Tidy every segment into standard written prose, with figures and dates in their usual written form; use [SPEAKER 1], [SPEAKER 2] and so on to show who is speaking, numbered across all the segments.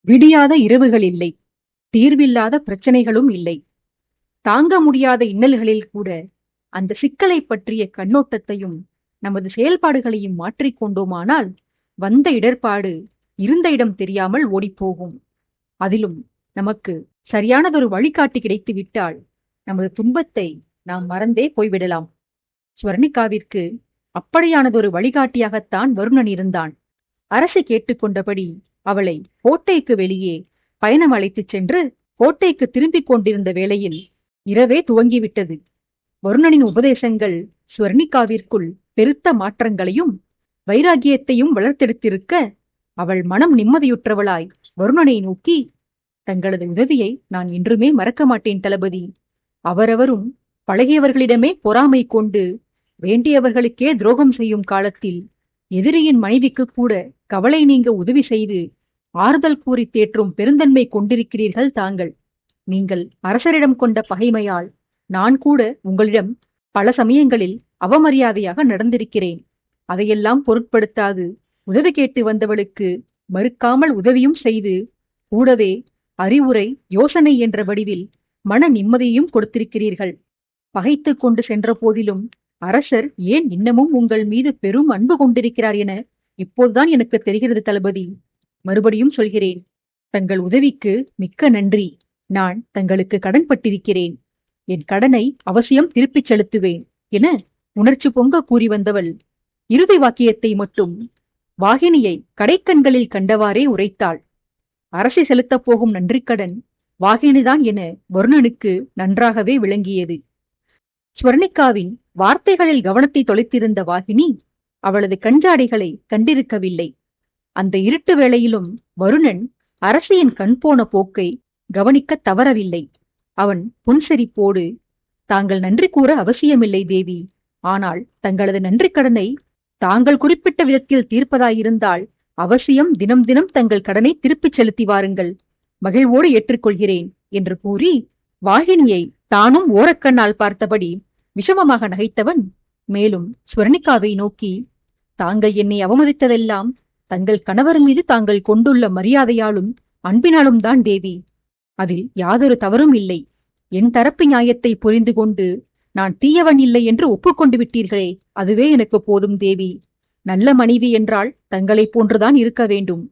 [SPEAKER 1] விடியாத இரவுகள் இல்லை, தீர்வில்லாத பிரச்சனைகளும் இல்லை. தாங்க முடியாத இன்னல்களில் கூட அந்த சிக்கலை பற்றிய கண்ணோட்டத்தையும் நமது செயல்பாடுகளையும் மாற்றிக்கொண்டோமானால் வந்த இடர்பாடு இருந்த இடம் தெரியாமல் ஓடிப்போகும். அதிலும் நமக்கு சரியானதொரு வழிகாட்டி கிடைத்து விட்டால் நமது துன்பத்தை நாம் மறந்தே போய்விடலாம். ஸ்வர்ணிகாவிற்கு அப்படியானதொரு வழிகாட்டியாகத்தான் வருணன் இருந்தான். அரசு கேட்டுக்கொண்டபடி அவளை கோட்டைக்கு வெளியே பயணம் அழைத்துச் சென்று கோட்டைக்கு திரும்பிக் கொண்டிருந்த வேளையில் இரவே துவங்கிவிட்டது. வருணனின் உபதேசங்கள் ஸ்வர்ணிகாவிற்குள் பெருத்த மாற்றங்களையும் வைராகியத்தையும் வளர்த்தெடுத்திருக்க அவள் மனம் நிம்மதியுற்றவளாய் வருணனை நோக்கி, தங்களது உதவியை நான் என்றுமே மறக்க மாட்டேன் தளபதி. அவரவரும் பழகியவர்களிடமே பொறாமை கொண்டு வேண்டியவர்களுக்கே துரோகம் செய்யும் காலத்தில் எதிரியின் மனைவிக்கு கூட கவலை நீங்க உதவி செய்து ஆறுதல் கூறி தேற்றும் பெருந்தன்மை கொண்டிருக்கிறீர்கள் தாங்கள். நீங்கள் அரசரிடம் கொண்ட பகைமையால் நான் கூட உங்களிடம் பல சமயங்களில் அவமரியாதையாக நடந்திருக்கிறேன். அதையெல்லாம் பொருட்படுத்தாது உதவி கேட்டு வந்தவளுக்கு மறுக்காமல் உதவியும் செய்து கூடவே அறிவுரை யோசனை என்ற வடிவில் மன நிம்மதியையும் கொடுத்திருக்கிறீர்கள். பகைத்து கொண்டு சென்ற போதிலும் அரசர் ஏன் இன்னமும் உங்கள் மீது பெரும் அன்பு கொண்டிருக்கிறார் என இப்போதுதான் எனக்கு தெரிகிறது தளபதி. மறுபடியும் சொல்கிறேன், தங்கள் உதவிக்கு மிக்க நன்றி. நான் தங்களுக்கு கடன் பட்டிருக்கிறேன். என் கடனை அவசியம் திருப்பிச் செலுத்துவேன் என உணர்ச்சி பொங்க கூறி வந்தவள் இறுதி வாக்கியத்தை மட்டும் வாகினியை கடைக்கண்களில் கண்டவாறே உரைத்தாள். அரசை செலுத்தப் போகும் நன்றிக்கடன் வாகினிதான் என வருணனுக்கு நன்றாகவே விளங்கியது. ஸ்வர்ணிகாவின் வார்த்தைகளில் கவனத்தை தொலைத்திருந்த வாகினி அவளது கஞ்சாடைகளை கண்டிருக்கவில்லை. அந்த இருட்டு வேளையிலும் வருணன் அரசியின் கண் போன போக்கை கவனிக்க தவறவில்லை. அவன் புன்சிரிப்போடு, தாங்கள் நன்றி கூற அவசியமில்லை தேவி. ஆனால் தங்களது நன்றி கடனை தாங்கள் குறிப்பிட்ட விதத்தில் தீர்ப்பதாயிருந்தால் அவசியம் தினம் தினம் தங்கள் கடனை திருப்பிச் செலுத்தி வாருங்கள். மகிழ்வோடு ஏற்றுக்கொள்கிறேன் என்று கூறி வாகினியை தானும் ஓரக்கண்ணால் பார்த்தபடி விஷமமாக நகைத்தவன் மேலும் ஸ்வர்ணிகாவை நோக்கி, தாங்கள் என்னை அவமதித்ததெல்லாம் தங்கள் கணவர் மீது தாங்கள் கொண்டுள்ள மரியாதையாலும் அன்பினாலும் தான் தேவி. அதில் யாதொரு தவறும் இல்லை. என் தரப்பு நியாயத்தை புரிந்து கொண்டு நான் தீயவன் இல்லை என்று ஒப்புக்கொண்டு விட்டீர்களே, அதுவே எனக்கு போதும் தேவி. நல்ல மனைவி என்றால் தங்களைப் போன்றுதான் இருக்க வேண்டும்.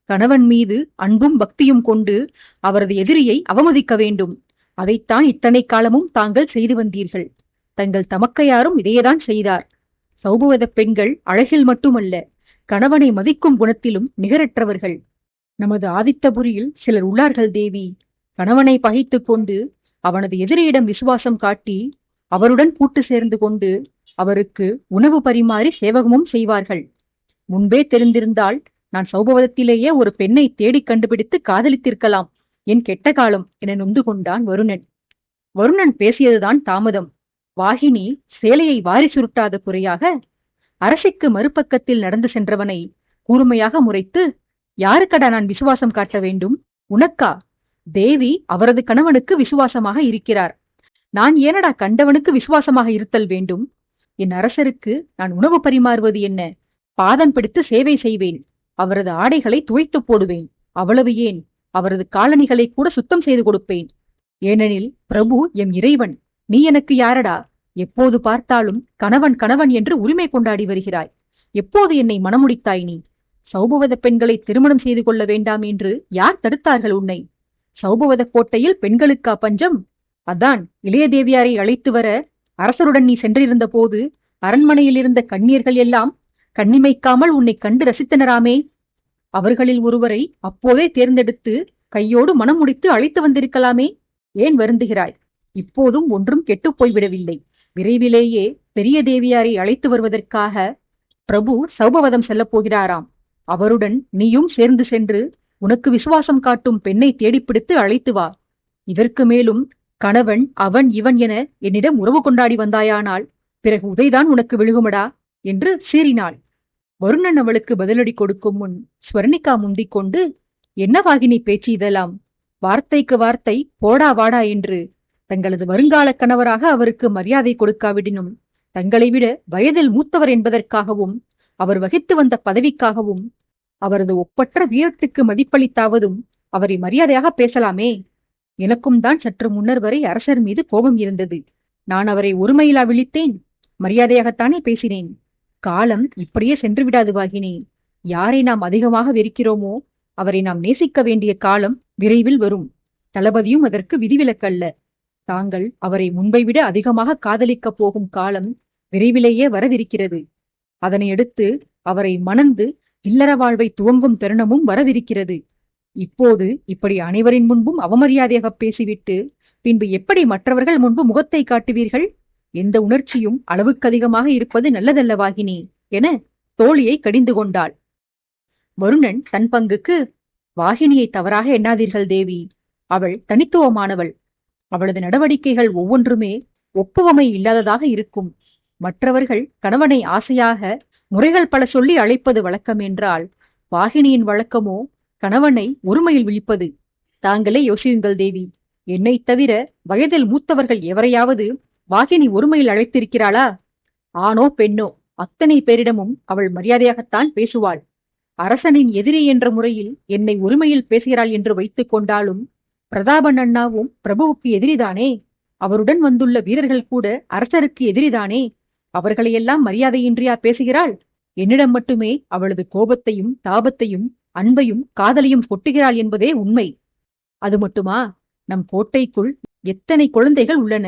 [SPEAKER 1] கணவன் மீது அன்பும் பக்தியும் கொண்டு அவரது எதிரியை அவமதிக்க வேண்டும். அதைத்தான் இத்தனை காலமும் தாங்கள் செய்து வந்தீர்கள். தங்கள் தமக்கையாரும் இதையேதான் செய்தார். சௌபவத பெண்கள் அழகில் மட்டுமல்ல, கணவனை மதிக்கும் குணத்திலும் நிகரற்றவர்கள். நமது ஆதித்தபுரியில் சிலர் உள்ளார்கள் தேவி. கணவனை பகைத்து கொண்டு அவனது எதிரியிடம் விசுவாசம் காட்டி அவருடன் கூட்டு சேர்ந்து கொண்டு அவருக்கு உணவு பரிமாறி சேவகமும் செய்வார்கள். முன்பே தெரிந்திருந்தால் நான் சௌபவதத்திலேயே ஒரு பெண்ணை தேடிக் கண்டுபிடித்து காதலித்திருக்கலாம். என் கெட்ட காலம் என நொந்து கொண்டான் வருணன். வருணன் பேசியதுதான் தாமதம். வாகினி சேலையை வாரி சுருட்டாத குறையாக அரசிக்கு மறுபக்கத்தில் நடந்து சென்றவனை கூர்மையாக முறைத்து, யாருக்கடா நான் விசுவாசம் காட்ட வேண்டும்? உனக்கா? தேவி அவரது கணவனுக்கு விசுவாசமாக இருக்கிறார். நான் ஏனடா கண்டவனுக்கு விசுவாசமாக இருத்தல் வேண்டும்? என் அரசருக்கு நான் உணவு பரிமாறுவது என்ன? பாதம் பிடித்து சேவை செய்வேன். அவரது ஆடைகளை துவைத்து போடுவேன். அவ்வளவு ஏன், அவரது காலணிகளை கூட சுத்தம் செய்து கொடுப்பேன். ஏனெனில் பிரபு எம் இறைவன். நீ எனக்கு யாரடா? எப்போது பார்த்தாலும் கணவன் கணவன் என்று உரிமை கொண்டாடி வருகிறாய். எப்போது என்னை மணமுடித்தாய் நீ? சௌபவத பெண்களை திருமணம் செய்து கொள்ள வேண்டாம் என்று யார் தடுத்தார்கள் உன்னை? சௌபவத கோட்டையில் பெண்களுக்கா பஞ்சம்? அதான் இளைய தேவியாரை அழைத்து வர அரசருடன் நீ சென்றிருந்த போது அரண்மனையில் இருந்த கண்ணியர்கள் எல்லாம் கண்ணிமைக்காமல் உன்னை கண்டு ரசித்தனராமே. அவர்களில் ஒருவரை அப்போதே தேர்ந்தெடுத்து கையோடு மனம் முடித்து அழைத்து வந்திருக்கலாமே. ஏன் வருந்துகிறாய்? இப்போதும் ஒன்றும் கெட்டுப் போய்விடவில்லை. விரைவிலேயே பெரிய தேவியாரை அழைத்து வருவதற்காக பிரபு சௌபவதம் செல்லப் போகிறாராம். அவருடன் நீயும் சேர்ந்து சென்று உனக்கு விசுவாசம் காட்டும் பெண்ணை தேடிப்பிடித்து அழைத்து வா. இதற்கு மேலும் கணவன் அவன் இவன் என என்னிடம் உறவு கொண்டாடி வந்தாயானால் பிறகு உதைதான் உனக்கு விழுகுமடா என்று சீறினாள். வருணன் அவளுக்கு பதிலடி கொடுக்கும் முன் ஸ்வர்ணிகா முந்திக் கொண்டு, என்ன வாகினி பேச்சு இதெல்லாம்? வார்த்தைக்கு வார்த்தை போடா வாடா என்று தங்களது வருங்கால கணவராக அவருக்கு மரியாதை கொடுக்காவிடினும் தங்களை விட வயதில் மூத்தவர் என்பதற்காகவும் அவர் வகித்து வந்த பதவிக்காகவும் அவரது ஒப்பற்ற வீரத்துக்கு மதிப்பளித்தாவதும் அவரை மரியாதையாக பேசலாமே. எனக்கும் தான் சற்று முன்னர் வரை அரசர் மீது கோபம் இருந்தது. நான் அவரை ஒருமையிலா விழித்தேன்? மரியாதையாகத்தானே பேசினேன். காலம் இப்படியே சென்று விடாது வாகினி. யாரை நாம் அதிகமாக வெறுக்கிறோமோ அவரை நாம் நேசிக்க வேண்டிய காலம் விரைவில் வரும். தளபதியும் அதற்கு விதிவிலக்கல்ல. தாங்கள் அவரை முன்பை விட அதிகமாக காதலிக்கப் போகும் காலம் விரைவிலேயே வரவிருக்கிறது. அதனையடுத்து அவரை மணந்து இல்லற வாழ்வை துவங்கும் தருணமும் வரவிருக்கிறது. இப்போது இப்படி அனைவரின் முன்பும் அவமரியாதையாக பேசிவிட்டு பின்பு எப்படி மற்றவர்கள் முன்பு முகத்தை காட்டுவீர்கள்? எந்த உணர்ச்சியும் அளவுக்கு அதிகமாக இருப்பது நல்லதல்ல வாகினி என தோழியை கடிந்து கொண்டாள். வருணன் தன் பங்குக்கு, வாகினியை தவறாக எண்ணாதீர்கள் தேவி. அவள் தனித்துவமானவள். அவளது நடவடிக்கைகள் ஒவ்வொன்றுமே ஒப்புவமை இல்லாததாக இருக்கும். மற்றவர்கள் கணவனை ஆசையாக முறைகள் பல சொல்லி அழைப்பது வழக்கம் என்றால், வாகினியின் வழக்கமோ கணவனை ஒருமையில் விழிப்பது. தாங்களே யோசியுங்கள் தேவி. என்னைத் தவிர வயதில் மூத்தவர்கள் எவரையாவது வாகினி ஒருமையில் அழைத்திருக்கிறாளா? ஆணோ பெண்ணோ அத்தனை பேரிடமும் அவள் மரியாதையாகத்தான் பேசுவாள். அரசனின் எதிரி என்ற முறையில் என்னை ஒருமையில் பேசுகிறாள் என்று வைத்துக் கொண்டாலும், பிரதாபன் அண்ணாவும் பிரபுவுக்கு எதிரிதானே. அவருடன் வந்துள்ள வீரர்கள் கூட அரசருக்கு எதிரிதானே. அவர்களையெல்லாம் மரியாதையின்றியா பேசுகிறாள்? என்னிடம் மட்டுமே அவளது கோபத்தையும் தாபத்தையும் அன்பையும் காதலையும் கொட்டுகிறாள் என்பதே உண்மை. அது மட்டுமா? நம் கோட்டைக்குள் எத்தனை குழந்தைகள் உள்ளன.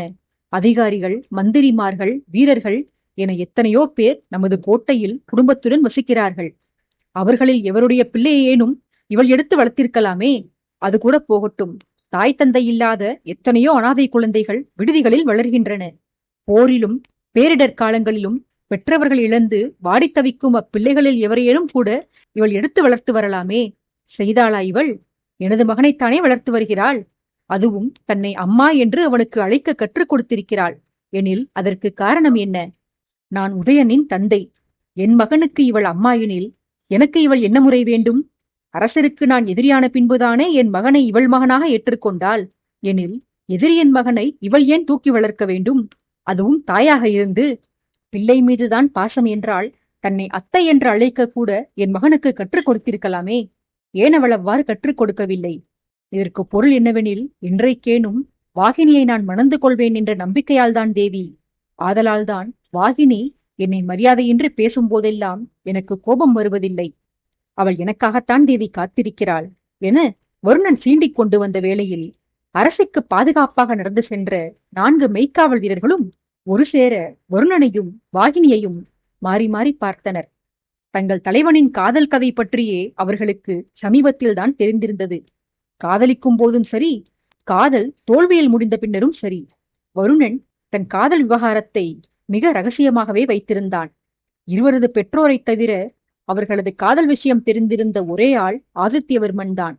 [SPEAKER 1] அதிகாரிகள், மந்திரிமார்கள், வீரர்கள் என எத்தனையோ பேர் நமது கோட்டையில் குடும்பத்துடன் வசிக்கிறார்கள். அவர்களில் எவருடைய பிள்ளையேனும் இவள் எடுத்து வளர்த்திருக்கலாமே. அது கூட போகட்டும். தாய் தந்தை இல்லாத எத்தனையோ அனாதை குழந்தைகள் விடுதிகளில் வளர்கின்றன. போரிலும் பேரிடர் காலங்களிலும் பெற்றவர்கள் இழந்து வாடித் தவிக்கும் அப்பிள்ளைகளில் எவரையேனும் கூட இவள் எடுத்து வளர்த்து வரலாமே. செய்தாளா இவள்? எனது மகனைத்தானே வளர்த்து வருகிறாள். அதுவும் தன்னை அம்மா என்று அவனுக்கு அழைக்க கற்றுக் கொடுத்திருக்கிறாள் எனில் அதற்கு காரணம் என்ன? நான் உதயனின் தந்தை. என் மகனுக்கு இவள் அம்மா எனில் எனக்கு இவள் என்ன முறை வேண்டும்? அரசருக்கு நான் எதிரியான பின்புதானே என் மகனை இவள் மகனாக ஏற்றுக்கொண்டாள் எனில், எதிரியின் மகனை இவள் ஏன் தூக்கி வளர்க்க வேண்டும்? அதுவும் தாயாக இருந்து. பிள்ளை மீதுதான் பாசம் என்றால் தன்னை அத்தை என்று அழைக்க கூட என் மகனுக்கு கற்றுக் கொடுத்திருக்கலாமே. ஏன் அவள் அவ்வாறு கற்றுக் கொடுக்கவில்லை? இதற்கு பொருள் என்னவெனில், இன்றைக்கேனும் வாகினியை நான் மணந்து கொள்வேன் என்ற நம்பிக்கையால்தான் தேவி. ஆதலால்தான் வாகினி என்னை மரியாதையின்றி பேசும் போதெல்லாம் எனக்கு கோபம் வருவதில்லை. அவள் எனக்காகத்தான் தேவி காத்திருக்கிறாள் என வருணன் சீண்டிக் கொண்டு வந்த வேளையில், அரசிக்கு பாதுகாப்பாக நடந்து சென்ற 4 மெய்க்காவல் வீரர்களும் ஒரு சேர வருணனையும் வாகினியையும் மாறி மாறி பார்த்தனர். தங்கள் தலைவனின் காதல் கதை பற்றியே அவர்களுக்கு சமீபத்தில்தான் தெரிந்திருந்தது. காதலிக்கும் போதும் சரி, காதல் தோல்வியில் முடிந்த பின்னரும் சரி, வருணன் தன் காதல் விவகாரத்தை மிக ரகசியமாகவே வைத்திருந்தான். இருவரது பெற்றோரைத் தவிர அவர்களது காதல் விஷயம் தெரிந்திருந்த ஒரே ஆள் ஆதித்யவர்மன் தான்.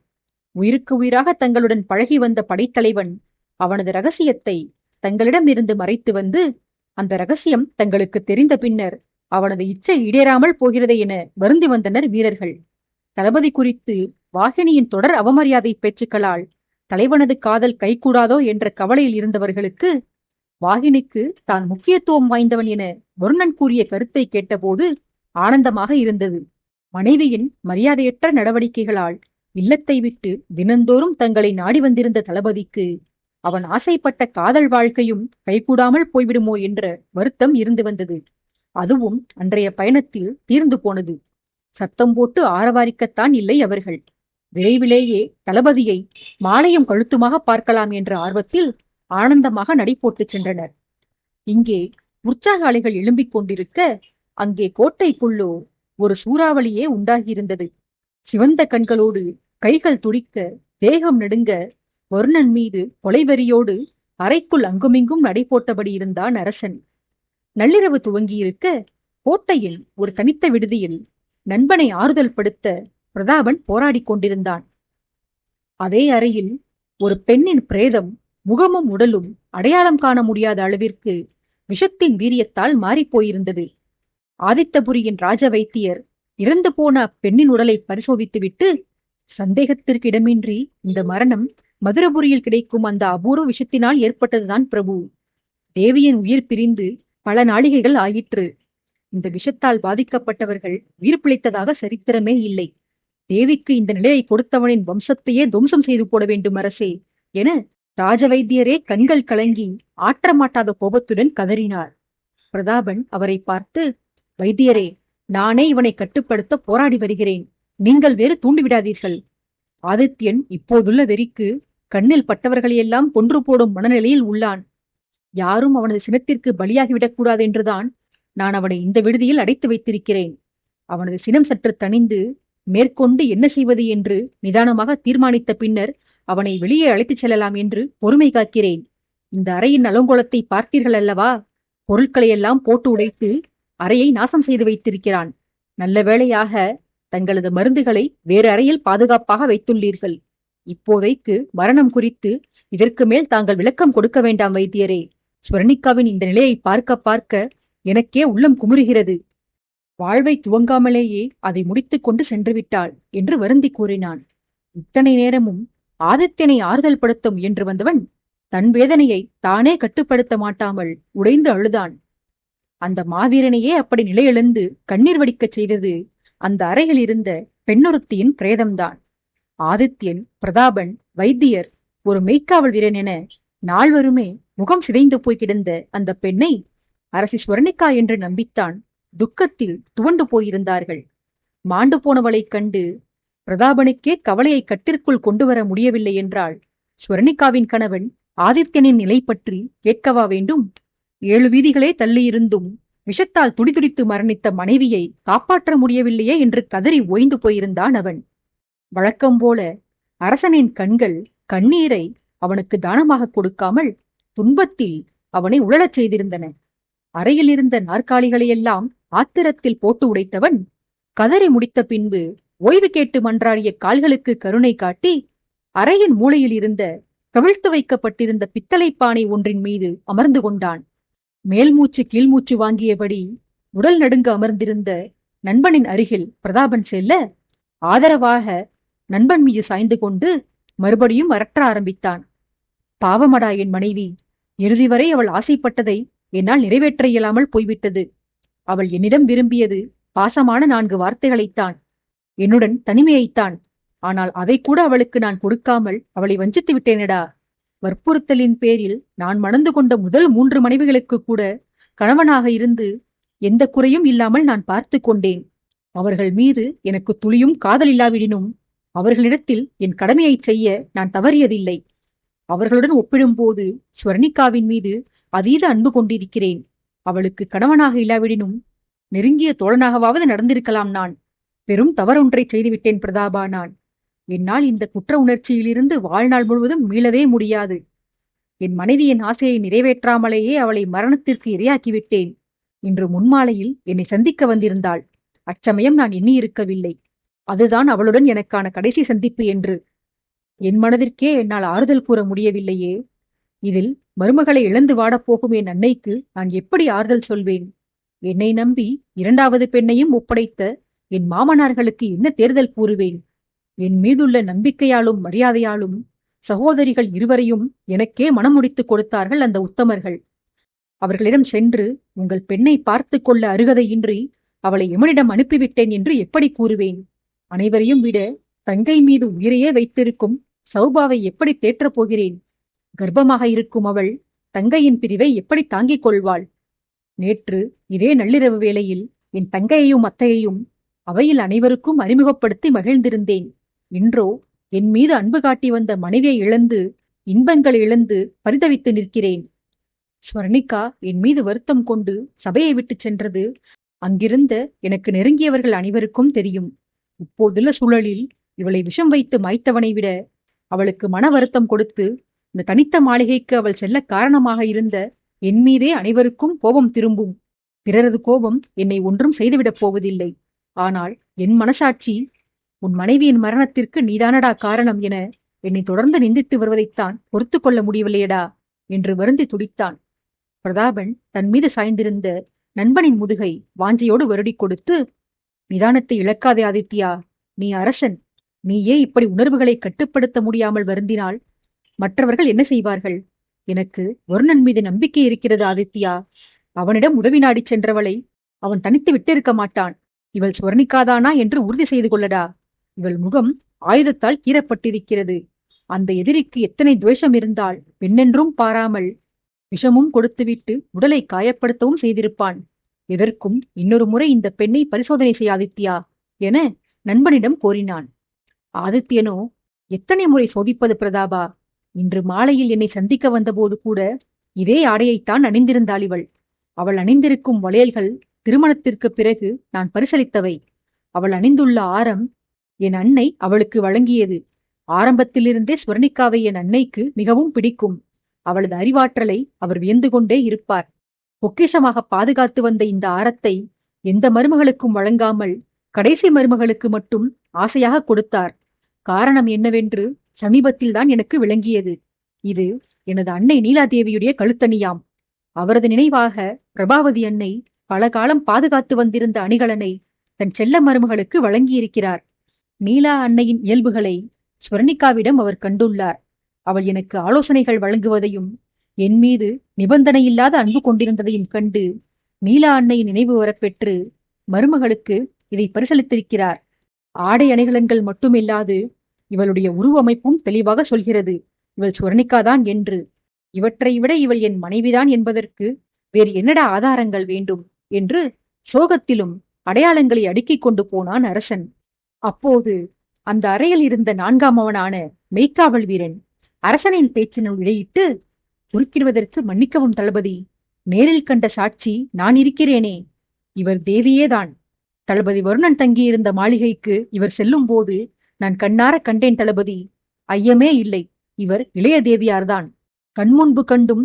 [SPEAKER 1] உயிருக்கு உயிராக தங்களுடன் பழகி வந்த படைத்தலைவன் அவனது ரகசியத்தை தங்களிடம் இருந்து மறைத்து வந்து, அந்த ரகசியம் தங்களுக்கு தெரிந்த பின்னர் அவனது இச்சை ஈடேறாமல் போகிறதே என வருந்தி வந்தனர் வீரர்கள். தளபதி குறித்து வாகினியின் தொடர் அவமரியாதை பேச்சுக்களால் தலைவனது காதல் கைகூடாதோ என்ற கவலையில் இருந்தவர்களுக்கு, வாகினிக்கு தான் முக்கியத்துவம் வாய்ந்தவன் என வருணன் கூறிய கருத்தை கேட்டபோது ஆனந்தமாக இருந்தது. மனைவியின் மரியாதையற்ற நடவடிக்கைகளால் இல்லத்தை விட்டு தினந்தோறும் தங்களை நாடி வந்திருந்த தளபதிக்கு அவன் ஆசைப்பட்ட காதல் வாழ்க்கையும் கைகூடாமல் போய்விடுமோ என்ற வருத்தம் இருந்து வந்தது. அதுவும் அன்றைய பயணத்தில் தீர்ந்து போனது. சத்தம் போட்டு ஆரவாரிக்கத்தான் இல்லை அவர்கள். விரைவிலேயே தளபதியை மாலையும் கழுத்துமாக பார்க்கலாம் என்ற ஆர்வத்தில் ஆனந்தமாக நடை போட்டு சென்றனர். இங்கே உற்சாக அலைகள் எழும்பிக் கொண்டிருக்க, அங்கே கோட்டைக்குள்ளோ ஒரு சூறாவளியே உண்டாகியிருந்தது. சிவந்த கண்களோடு, கைகள் துடிக்க, தேகம் நடுங்க, வருணன் மீது கொலைவெறியோடு அறைக்குள் அங்குமிங்கும் நடை போட்டபடி இருந்தான் அரசன். நள்ளிரவு துவங்கியிருக்க, கோட்டையில் ஒரு தனித்த விடுதியில் நண்பனை ஆறுதல் படுத்த பிரதாபன் போராடி கொண்டிருந்தான். அதே அறையில் ஒரு பெண்ணின் பிரேதம் முகமும் உடலும் அடையாளம் காண முடியாத அளவிற்கு விஷத்தின் வீரியத்தால் மாறிப்போயிருந்தது. ஆதித்தபுரியின் ராஜ வைத்தியர் இறந்து போன அப்பெண்ணின் உடலை பரிசோதித்துவிட்டு, சந்தேகத்திற்கு இடமின்றி இந்த மரணம் மதுரபுரியில் கிடைக்கும் அந்த அபூர்வ விஷத்தினால் ஏற்பட்டதுதான் பிரபு. தேவியின் உயிர் பிரிந்து பல நாளிகைகள் ஆயிற்று. இந்த விஷத்தால் பாதிக்கப்பட்டவர்கள் உயிர் பிழைத்ததாக சரித்திரமே இல்லை. தேவிக்கு இந்த நிலையை கொடுத்தவனின் வம்சத்தையே துவம்சம் செய்து போட வேண்டும் அரசே என ராஜவைத்தியரே கண்கள் கலங்கி ஆற்றமாட்டாத கோபத்துடன் கதறினார். பிரதாபன் அவரை பார்த்து, வைத்தியரே, நானே இவனை கட்டுப்படுத்த போராடி வருகிறேன், நீங்கள் வேறு தூண்டிவிடாதீர்கள். ஆதித்யன் இப்போதுள்ள வெறிக்கு கண்ணில் பட்டவர்களையெல்லாம் கொன்று போடும் மனநிலையில் உள்ளான். யாரும் அவனது சினத்திற்கு பலியாகிவிடக்கூடாது என்றுதான் நான் அவனை இந்த விடுதியில் அடைத்து வைத்திருக்கிறேன். அவனது சினம் சற்று தணிந்து மேற்கொண்டு என்ன செய்வது என்று நிதானமாக தீர்மானித்த பின்னர் அவனை வெளியே அழைத்துச் செல்லலாம் என்று பொறுமை காக்கிறேன். இந்த அறையின் அலங்கோலத்தை பார்த்தீர்கள் அல்லவா? பொருட்களையெல்லாம் போட்டு உடைத்து அறையை நாசம் செய்து வைத்திருக்கிறான். நல்ல வேளையாக தங்களது மருந்துகளை வேறு அறையில் பாதுகாப்பாக வைத்துள்ளீர்கள். இப்போதைக்கு மரணம் குறித்து இதற்கு மேல் தாங்கள் விளக்கம் கொடுக்க வேண்டாம் வைத்தியரே. ஸ்வர்ணிகாவின் இந்த நிலையை பார்க்க பார்க்க எனக்கே உள்ளம் குமுறுகிறது. வாழ்வை துவங்காமலேயே அதை முடித்துக் கொண்டு சென்று விட்டாள் என்று வருந்தி கூறினான். இத்தனை நேரமும் ஆதித்யனை ஆறுதல் படுத்த முயன்று வந்தவன் தன் வேதனையை தானே கட்டுப்படுத்த மாட்டாமல் உடைந்து அழுதான். அந்த மாவீரனையே அப்படி நிலையிழந்து கண்ணீர் வடிக்கச் செய்தது அந்த அறையில் இருந்த பெண்ணொருத்தியின் பிரேதம்தான். ஆதித்யன், பிரதாபன், வைத்தியர், ஒரு மெய்க்காவல் வீரன் என நால்வருமே முகம் சிதைந்து போய் கிடந்த அந்த பெண்ணை அரசி ஸ்வர்ணிகா என்று நம்பித்தான் துக்கத்தில் துவண்டு போயிருந்தார்கள். மாண்டு போனவளைக் கண்டு பிரதாபனுக்கே கவலையை கட்டிற்குள் கொண்டு வர முடியவில்லை என்றால் ஸ்வர்ணிகாவின் கணவன் ஆதித்யனின் நிலை பற்றி கேட்கவா வேண்டும்? 7 வீதிகளே தள்ளியிருந்தும் விஷத்தால் துடிதுடித்து மரணித்த மனைவியை காப்பாற்ற முடியவில்லையே என்று கதறி ஓய்ந்து போயிருந்தான் அவன். வழக்கம்போல அரசனின் கண்கள் கண்ணீரை அவனுக்கு தானமாக கொடுக்காமல் துன்பத்தில் அவனை உழலச் செய்திருந்தன. அறையில் இருந்த நாற்காலிகளையெல்லாம் ஆத்திரத்தில் போட்டு உடைத்தவன் கதறி முடித்த பின்பு ஓய்வு கேட்டு மன்றாடிய கால்களுக்கு கருணை காட்டி அறையின் மூலையில் இருந்த கவிழ்த்து வைக்கப்பட்டிருந்த பித்தளை பானை ஒன்றின் மீது அமர்ந்து கொண்டான். மேல்மூச்சு கீழ்மூச்சு வாங்கியபடி உடல் நடுங்க அமர்ந்திருந்த நண்பனின் அருகில் பிரதாபன் செல்ல ஆதரவாக நண்பன் மீது சாய்ந்து கொண்டு மறுபடியும் அரற்ற ஆரம்பித்தான். பாவமடா என் மனைவி, இறுதி வரை அவள் ஆசைப்பட்டதை என்னால் நிறைவேற்ற இயலாமல் போய்விட்டது. அவள் என்னிடம் விரும்பியது பாசமான 4 வார்த்தைகளைத்தான், என்னுடன் தனிமையைத்தான். ஆனால் அதை கூட அவளுக்கு நான் கொடுக்காமல் அவளை வஞ்சித்து விட்டேனடா. வற்புறுத்தலின் பேரில் நான் மணந்து கொண்ட முதல் 3 மனைவிகளுக்கு கூட கணவனாக இருந்து எந்த குறையும் இல்லாமல் நான் பார்த்து கொண்டேன். அவர்கள் மீது எனக்கு துளியும் காதல் இல்லாவிடினும் அவர்களிடத்தில் என் கடமையை செய்ய நான் தவறியதில்லை. அவர்களுடன் ஒப்பிடும்போது ஸ்வர்ணிகாவின் மீது அதீத அன்பு கொண்டிருக்கிறேன். அவளுக்கு கணவனாக இல்லாவிடினும் நெருங்கிய தோழனாகவாவது நடந்திருக்கலாம். நான் பெரும் தவறொன்றை செய்துவிட்டேன் பிரதாபா. நான் என்னால் இந்த குற்ற உணர்ச்சியிலிருந்து வாழ்நாள் முழுவதும் மீளவே முடியாது. என் மனைவியின் ஆசையை நிறைவேற்றாமலேயே அவளை மரணத்திற்கு இரையாக்கிவிட்டேன். இன்று முன்மாலையில் என்னை சந்திக்க வந்திருந்தாள். அச்சமயம் நான் எண்ணியிருக்கவில்லை அதுதான் அவளுடன் எனக்கான கடைசி சந்திப்பு என்று. என் மனதிற்கே என்னால் ஆறுதல் கூற முடியவில்லையே. இதில் மருமகளை இழந்து வாடப்போகும் என் அன்னைக்கு நான் எப்படி ஆறுதல் சொல்வேன்? என்னை நம்பி 2வது பெண்ணையும் ஒப்படைத்த என் மாமனார்களுக்கு என்ன தேர்தல் கூறுவேன்? என் மீதுள்ள நம்பிக்கையாலும் மரியாதையாலும் சகோதரிகள் இருவரையும் எனக்கே மனம் முடித்துக் கொடுத்தார்கள் அந்த உத்தமர்கள். அவர்களிடம் சென்று உங்கள் பெண்ணை பார்த்து கொள்ள அருகதையின்றி அவளை எமனிடம் அனுப்பிவிட்டேன் என்று எப்படி கூறுவேன்? அனைவரையும் விட தங்கை மீது உயிரையே வைத்திருக்கும் சௌபாவை எப்படி தேற்றப் போகிறேன்? கர்ப்பமாக இருக்கும் அவள் தங்கையின் பிரிவை எப்படி தாங்கிக் கொள்வாள்? நேற்று இதே நள்ளிரவு வேளையில் என் தங்கையையும் அத்தையையும் அவையில் அனைவருக்கும் அறிமுகப்படுத்தி மகிழ்ந்திருந்தேன். இன்றோ என் மீது அன்பு காட்டி வந்த மனைவியை இழந்து இன்பங்கள் இழந்து பரிதவித்து நிற்கிறேன். ஸ்வர்ணிகா என் மீது வருத்தம் கொண்டு சபையை விட்டு சென்றது அங்கிருந்த எனக்கு நெருங்கியவர்கள் அனைவருக்கும் தெரியும். இப்போதுள்ள சூழலில் இவளை விஷம் வைத்து மாய்த்தவனை விட அவளுக்கு மன வருத்தம் கொடுத்து இந்த தனித்த மாளிகைக்கு அவள் செல்ல காரணமாக இருந்த என் மீதே அனைவருக்கும் கோபம் திரும்பும். பிறரது கோபம் என்னை ஒன்றும் செய்துவிடப் போவதில்லை. ஆனால் என் மனசாட்சி உன் மனைவியின் மரணத்திற்கு நீதானடா காரணம் என என்னை தொடர்ந்து நிந்தித்து வருவதைத்தான் பொறுத்து கொள்ள முடியவில்லையடா என்று வருந்தி துடித்தான். பிரதாபன் தன் மீது சாய்ந்திருந்த நண்பனின் முதுகை வாஞ்சையோடு வருடி கொடுத்து, நிதானத்தை இழக்காதே ஆதித்யா, நீ அரசன். நீயே இப்படி உணர்வுகளை கட்டுப்படுத்த முடியாமல் வருந்தினால் மற்றவர்கள் என்ன செய்வார்கள்? எனக்கு வருணன் மீது நம்பிக்கை இருக்கிறது ஆதித்யா. அவனிடம் உதவி நாடிச் சென்றவளை அவன் தனித்து விட்டிருக்க மாட்டான். இவள் ஸ்வர்ணிகாதானா என்று உறுதி செய்து கொள்ளடா. இவள் முகம் ஆயுதத்தால் கீறப்பட்டிருக்கிறது. அந்த எதிரிக்கு எத்தனை துவேஷம் இருந்தால் பெண்ணென்றும் பாராமல் விஷமும் கொடுத்துவிட்டு உடலை காயப்படுத்தவும் செய்திருப்பான். எதற்கும் இன்னொரு முறை இந்த பெண்ணை பரிசோதனை செய் ஆதித்யா என நண்பனிடம் கோரினான். ஆதித்யனோ, எத்தனை முறை சோதிப்பது பிரதாபா? இன்று மாலையில் என்னை சந்திக்க வந்தபோது கூட இதே ஆடையைத்தான் அணிந்திருந்தாள் இவள். அவள் அணிந்திருக்கும் வளையல்கள் திருமணத்திற்கு பிறகு நான் பரிசளித்தவை. அவள் அணிந்துள்ள ஆரம் என் அன்னை அவளுக்கு வழங்கியது. ஆரம்பத்திலிருந்தே ஸ்வர்ணிகாவை என் அன்னைக்கு மிகவும் பிடிக்கும். அவளது அறிவாற்றலை அவர் வியந்து கொண்டே இருப்பார். பொக்கிஷமாக பாதுகாத்து வந்த இந்த ஆரத்தை எந்த மருமகளுக்கும் வழங்காமல் கடைசி மருமகளுக்கு மட்டும் ஆசையாக கொடுத்தார். காரணம் என்னவென்று சமீபத்தில்தான் எனக்கு விளங்கியது. இது எனது அன்னை நீலாதேவியுடைய கழுத்தணியாம். அவரது நினைவாக பிரபாவதி அன்னை பல காலம் பாதுகாத்து வந்திருந்த அணிகலனை தன் செல்ல மருமகளுக்கு வழங்கியிருக்கிறார். நீலா அன்னையின் இயல்புகளை ஸ்வர்ணிகாவிடம் அவர் கண்டுள்ளார். அவள் எனக்கு ஆலோசனைகள் வழங்குவதையும் என் மீது நிபந்தனையில்லாத அன்பு கொண்டிருந்ததையும் கண்டு நீலா அன்னையின் நினைவு வரப்பெற்று மருமகளுக்கு இதை பரிசளித்திருக்கிறார். ஆடை அணிகலன்கள் மட்டுமில்லாது இவளுடைய உருவமைப்பும் தெளிவாக சொல்கிறது இவள் ஸ்வர்ணிகாதான் என்று. இவற்றை விட இவள் என் மனைவிதான் என்பதற்கு வேறு என்னடா ஆதாரங்கள் வேண்டும் என்று சோகத்திலும் அடையாளங்களை அடுக்கிக் கொண்டு போனான் அரசன். அப்போது அந்த அறையில் இருந்த 4ஆம் அவனான மெய்க்காவல் வீரன் அரசனின் பேச்சினுள் இடையிட்டு, குறுக்கிடுவதற்கு மன்னிக்கவும் தளபதி. நேரில் கண்ட சாட்சி நான் இருக்கிறேனே. இவர் தேவியேதான். தளபதி வருணன் தங்கியிருந்த மாளிகைக்கு இவர் செல்லும் போது நான் கண்ணார கண்டேன் தளபதி. ஐயமே இல்லை, இவர் இளைய தேவியார்தான். கண்முன்பு கண்டும்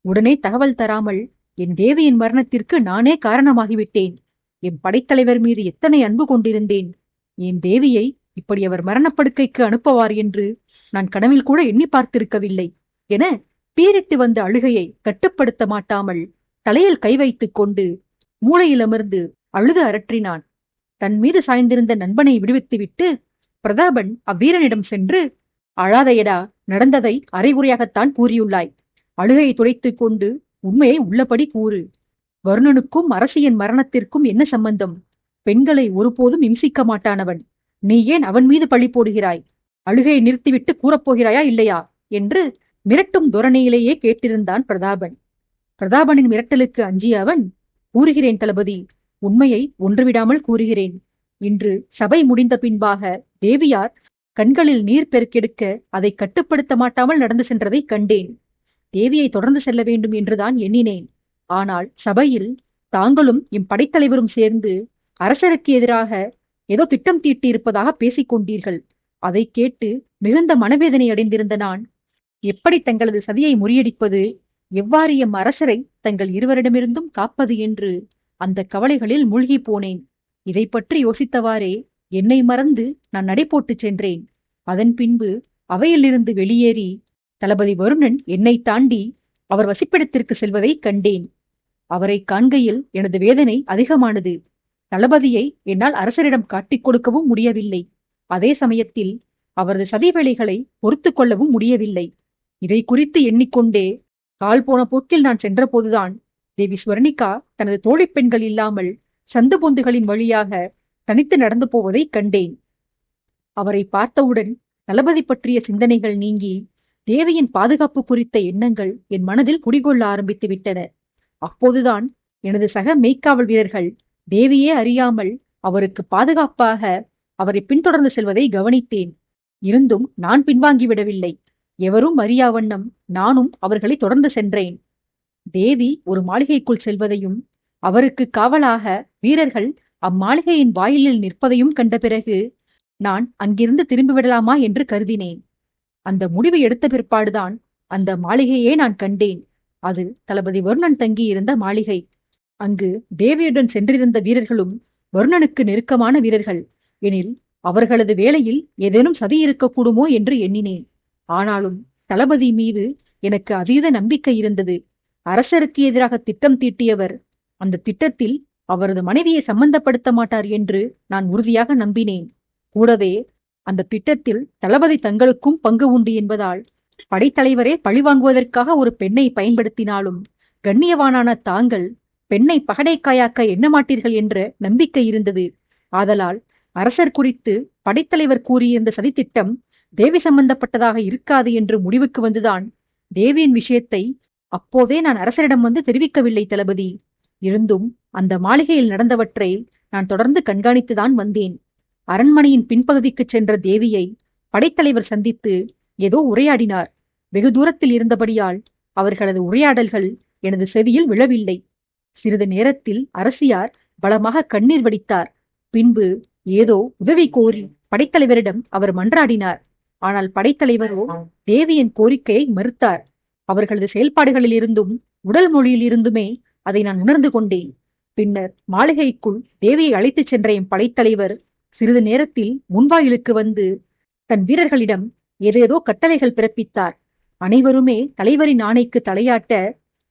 [SPEAKER 1] உடனே தகவல் தராமல் என் தேவியின் மரணத்திற்கு நானே காரணமாகிவிட்டேன். என் படைத்தலைவர் மீது எத்தனை அன்பு கொண்டிருந்தேன். என் தேவியை இப்படி அவர் மரணப்படுக்கைக்கு அனுப்புவார் என்று நான் கனவில் கூட எண்ணி பார்த்திருக்கவில்லை என பீரிட்டு வந்த அழுகையை கட்டுப்படுத்த மாட்டாமல் தலையில் கை வைத்துக் கொண்டு மூளையில் அமர்ந்து அழுது அரற்றினான். தன் மீது சாய்ந்திருந்த நண்பனை விடுவித்துவிட்டு பிரதாபன் அவ்வீரனிடம் சென்று, அழாதையடா, நடந்ததை அரைகுறையாகத்தான் கூறியுள்ளாய். அழுகையை துடைத்துக் கொண்டு உண்மையை உள்ளபடி கூறு. வருணனுக்கும் அரசியின் மரணத்திற்கும் என்ன சம்பந்தம்? பெண்களை ஒருபோதும் இம்சிக்க மாட்டானவன். நீ ஏன் அவன் மீது பழி போடுகிறாய்? அழுகையை நிறுத்திவிட்டு கூறப்போகிறாயா இல்லையா என்று மிரட்டும் தோரணையிலேயே கேட்டிருந்தான் பிரதாபன். பிரதாபனின் மிரட்டலுக்கு அஞ்சிய அவன், கூறுகிறேன் தளபதி, உண்மையை ஒன்றுவிடாமல் கூறுகிறேன். இன்று சபை முடிந்த பின்பாக தேவியார் கண்களில் நீர் பெருக்கெடுக்க அதை கட்டுப்படுத்த மாட்டாமல் நடந்து சென்றதை கண்டேன். தேவியை தொடர்ந்து செல்ல வேண்டும் என்றுதான் எண்ணினேன். ஆனால் சபையில் தாங்களும் எம் படைத்தலைவரும் சேர்ந்து அரசருக்கு எதிராக ஏதோ திட்டம் தீட்டியிருப்பதாக பேசிக் கொண்டீர்கள். அதை கேட்டு மிகுந்த மனவேதனை அடைந்திருந்த நான் எப்படி தங்களது சதியை முறியடிப்பது, எவ்வாறு எம் அரசரை தங்கள் இருவரிடமிருந்தும் காப்பது என்று அந்த கவலைகளில் மூழ்கி போனேன். இதை பற்றி யோசித்தவாறே என்னை மறந்து நான் நடைபோட்டு சென்றேன். அதன் பின்பு அவையிலிருந்து வெளியேறி தளபதி வருணன் என்னை தாண்டி அவர் வசிப்பிடத்திற்கு செல்வதை கண்டேன். அவரை காண்கையில் எனது வேதனை அதிகமானது. தளபதியை என்னால் அரசரிடம் காட்டிக் கொடுக்கவும் முடியவில்லை. அதே சமயத்தில் அவரது சதி வேலைகளை பொறுத்து கொள்ளவும் முடியவில்லை. இதை குறித்து எண்ணிக்கொண்டே கால் போன போக்கில் நான் சென்றபோதுதான் தேவி ஸ்வர்ணிகா தனது தோழிப் பெண்கள் இல்லாமல் சந்து பொந்துகளின் வழியாக தனித்து நடந்து போவதை கண்டேன். அவரை பார்த்தவுடன் தளபதி பற்றிய சிந்தனைகள் நீங்கி தேவியின் பாதுகாப்பு குறித்த எண்ணங்கள் என் மனதில் குடிகொள்ள ஆரம்பித்து விட்டன. அப்போதுதான் எனது சக மெய்க்காவல் வீரர்கள் தேவியே அறியாமல் அவருக்கு பாதுகாப்பாக அவரை பின்தொடர்ந்து செல்வதை கவனித்தேன். இருந்தும் நான் பின்வாங்கிவிடவில்லை. எவரும் அறியா வண்ணம் நானும் அவர்களை தொடர்ந்து சென்றேன். தேவி ஒரு மாளிகைக்குள் செல்வதையும் அவருக்கு காவலாக வீரர்கள் அம்மாளிகையின் வாயிலில் நிற்பதையும் கண்ட பிறகு நான் அங்கிருந்து திரும்பிவிடலாமா என்று கருதினேன். அந்த முடிவு எடுத்த பிற்பாடுதான் அந்த மாளிகையே நான் கண்டேன். அது தளபதி வருணன் தங்கியிருந்த மாளிகை. அங்கு தேவியுடன் சென்றிருந்த வீரர்களும் வருணனுக்கு நெருக்கமான வீரர்கள் எனில் அவர்களது வேளையில் ஏதேனும் சதி இருக்கக்கூடுமோ என்று எண்ணினேன். ஆனாலும் தளபதி மீது எனக்கு அதீத நம்பிக்கை இருந்தது. அரசருக்கு எதிராக திட்டம் தீட்டியவர் அந்த திட்டத்தில் அவரது மனைவியை சம்பந்தப்படுத்த மாட்டார் என்று நான் உறுதியாக நம்பினேன். கூடவே அந்த திட்டத்தில் தளபதி தங்களுக்கும் பங்கு உண்டு என்பதால் படைத்தலைவரே பழிவாங்குவதற்காக ஒரு பெண்ணை பயன்படுத்தினாலும் கண்ணியவானான தாங்கள் பெண்ணை பகடைக்காயாக்க எண்ண மாட்டீர்கள் என்ற நம்பிக்கை இருந்தது. ஆதலால் அரசர் குறித்து படைத்தலைவர் கூறிய இந்த சதித்திட்டம் தேவி சம்பந்தப்பட்டதாக இருக்காது என்று முடிவுக்கு வந்துதான் தேவியின் விஷயத்தை அப்போதே நான் அரசரிடம் வந்து தெரிவிக்கவில்லை தளபதி. இருந்தும் அந்த மாளிகையில் நடந்தவற்றை நான் தொடர்ந்து கண்காணித்துதான் வந்தேன். அரண்மனையின் பின்பகுதிக்கு சென்ற தேவியை படைத்தலைவர் சந்தித்து ஏதோ உரையாடினார். வெகு தூரத்தில் இருந்தபடியால் அவர்களது உரையாடல்கள் எனது செவியில் விழவில்லை. சிறிது நேரத்தில் அரசியார் பலமாக கண்ணீர் வடித்தார். பின்பு ஏதோ உதவி கோரி படைத்தலைவரிடம் அவர் மன்றாடினார். ஆனால் படைத்தலைவரோ தேவியின் கோரிக்கையை மறுத்தார். அவர்களது செயல்பாடுகளில் இருந்தும் உடல் மொழியில் இருந்துமே அதை நான் உணர்ந்து கொண்டேன். பின்னர் மாளிகைக்குள் தேவியை அழைத்துச் சென்ற என் படைத்தலைவர் சிறிது நேரத்தில் முன்வாயிலுக்கு வந்து தன் வீரர்களிடம் ஏதேதோ கட்டளைகள் பிறப்பித்தார். அனைவருமே தலைவரின் ஆணைக்கு தலையாட்ட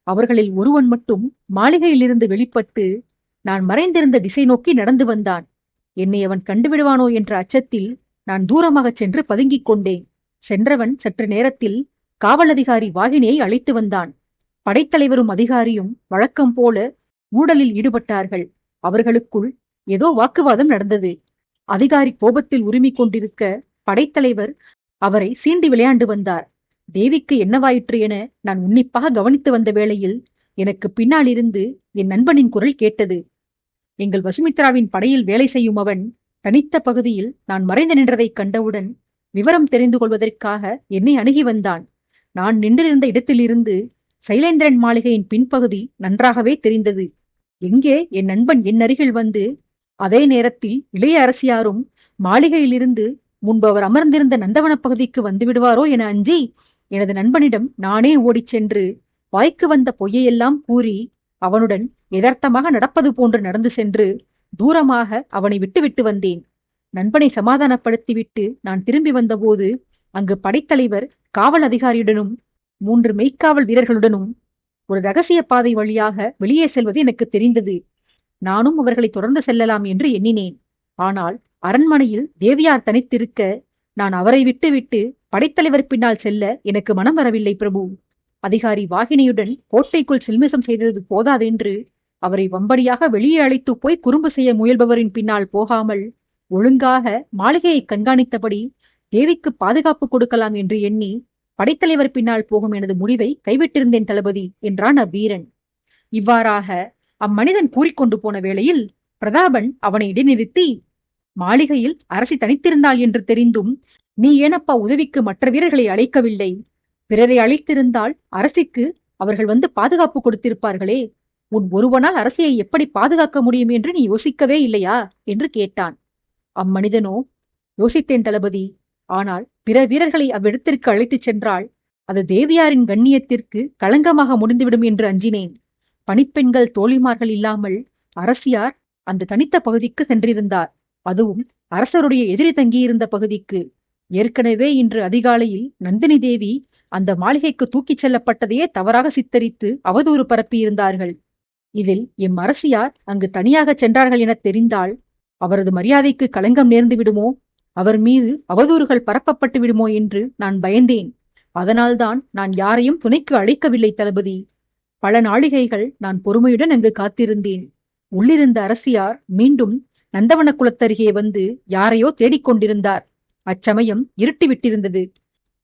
[SPEAKER 1] அவர்களில் ஒருவன் மட்டும் மாளிகையிலிருந்து வெளிப்பட்டு நான் மறைந்திருந்த திசை நோக்கி நடந்து வந்தான். என்னை அவன் கண்டுவிடுவானோ என்ற அச்சத்தில் நான் தூரமாகச் சென்று பதுங்கிக் கொண்டேன். சென்றவன் சற்று நேரத்தில் காவல் அதிகாரி வாகினியை அழைத்து வந்தான். படைத்தலைவரும் அதிகாரியும் வழக்கம் போல ஊடலில் ஈடுபட்டார்கள். அவர்களுக்குள் ஏதோ வாக்குவாதம் நடந்தது. அதிகாரி கோபத்தில் உரிமிக் கொண்டிருக்க படைத்தலைவர் அவரை சீண்டி விளையாண்டு வந்தார். தேவிக்கு என்னவாயிற்று என நான் உன்னிப்பாக கவனித்து வந்த வேளையில் எனக்கு பின்னால் இருந்து என் நண்பனின் குரல் கேட்டது. எங்கள் வசுமித்ராவின் படையில் வேலை செய்யும் அவன் தனித்த பகுதியில் நான் மறைந்து நின்றதைக் கண்டவுடன் விவரம் தெரிந்து கொள்வதற்காக என்னை அணுகி வந்தான். நான் நின்றிருந்த இடத்திலிருந்து சைலேந்திரன் மாளிகையின் பின்பகுதி நன்றாகவே தெரிந்தது. எங்கே என் நண்பன் என் அருகில் வந்து அதே நேரத்தில் இளைய அரசியாரும் மாளிகையிலிருந்து முன்பு அவர் அமர்ந்திருந்த நந்தவன பகுதிக்கு வந்து விடுவாரோ என அஞ்சி எனது நண்பனிடம் நானே ஓடிச் சென்று வாய்க்கு வந்த பொய்யையெல்லாம் கூறி அவனுடன் யதார்த்தமாக நடப்பது போன்று நடந்து சென்று தூரமாக அவனை விட்டுவிட்டு வந்தேன். நண்பனை சமாதானப்படுத்திவிட்டு நான் திரும்பி வந்தபோது அங்கு படைத்தலைவர் காவல் அதிகாரியுடனும் 3 மெய்க்காவல் வீரர்களுடனும் ஒரு ரகசிய பாதை வழியாக வெளியே செல்வது எனக்கு தெரிந்தது. நானும் அவர்களை தொடர்ந்து செல்லலாம் என்று எண்ணினேன். ஆனால் அரண்மனையில் தேவியார் தனித்திருக்க நான் அவரை விட்டுவிட்டு படைத்தலைவர் பின்னால் செல்ல எனக்கு மனம் வரவில்லை பிரபு. அதிகாரி வாகினியுடன் கோட்டைக்குள் சில்மிசம் செய்தது போதாதென்று அவரை வம்படியாக வெளியே அழைத்து போய் குறும்பு செய்ய முயல்பவரின் பின்னால் போகாமல் ஒழுங்காக மாளிகையை கண்காணித்தபடி தேவிக்கு பாதுகாப்பு கொடுக்கலாம் என்று எண்ணி படைத்தலைவர் பின்னால் போகும் எனது முடிவை கைவிட்டிருந்தேன் தளபதி என்றான் அவ்வீரன். இவ்வாறாக அம்மனிதன் கூறிக்கொண்டு போன வேளையில் பிரதாபன் அவனை இடைநிறுத்தி, மாளிகையில் அரசி தனித்திருந்தாள் என்று தெரிந்தும் நீ ஏனப்பா உதவிக்கு மற்ற வீரர்களை அழைக்கவில்லை? பிறரை அழைத்திருந்தால் அரசிக்கு அவர்கள் வந்து பாதுகாப்பு கொடுத்திருப்பார்களே. உன் ஒருவனால் அரசியை எப்படி பாதுகாக்க முடியும் என்று நீ யோசிக்கவே இல்லையா என்று கேட்டான். அம்மனிதனோ, யோசித்தேன் தளபதி. ஆனால் பிற வீரர்களை அவ்விடத்திற்கு அழைத்துச் சென்றால் அது தேவியாரின் கண்ணியத்திற்கு களங்கமாக முடிந்துவிடும் என்று அஞ்சினேன். பணிப்பெண்கள் தோழிமார்கள் இல்லாமல் அரசியார் அந்த தனித்த பகுதிக்கு சென்றிருந்தார். அதுவும் அரசருடைய எதிரி தங்கியிருந்த பகுதிக்கு. ஏற்கனவே இன்று அதிகாலையில் நந்தினி தேவி அந்த மாளிகைக்கு தூக்கிச் செல்லப்பட்டதையே தவறாக சித்தரித்து அவதூறு பரப்பியிருந்தார்கள். இதில் எம் அரசியார் அங்கு தனியாகச் சென்றார்கள் என தெரிந்தால் அவரது மரியாதைக்கு களங்கம் நேர்ந்து விடுமோ, அவர் மீது அவதூறுகள் பரப்பப்பட்டு விடுமோ என்று நான் பயந்தேன். அதனால்தான் நான் யாரையும் துணைக்கு அழைக்கவில்லை தளபதி. பல நாளிகைகள் நான் பொறுமையுடன் அங்கு காத்திருந்தேன். உள்ளிருந்த அரசியார் மீண்டும் நந்தவன குலத்தருகே வந்து யாரையோ தேடிக்கொண்டிருந்தார். அச்சமயம் இருட்டிவிட்டிருந்தது.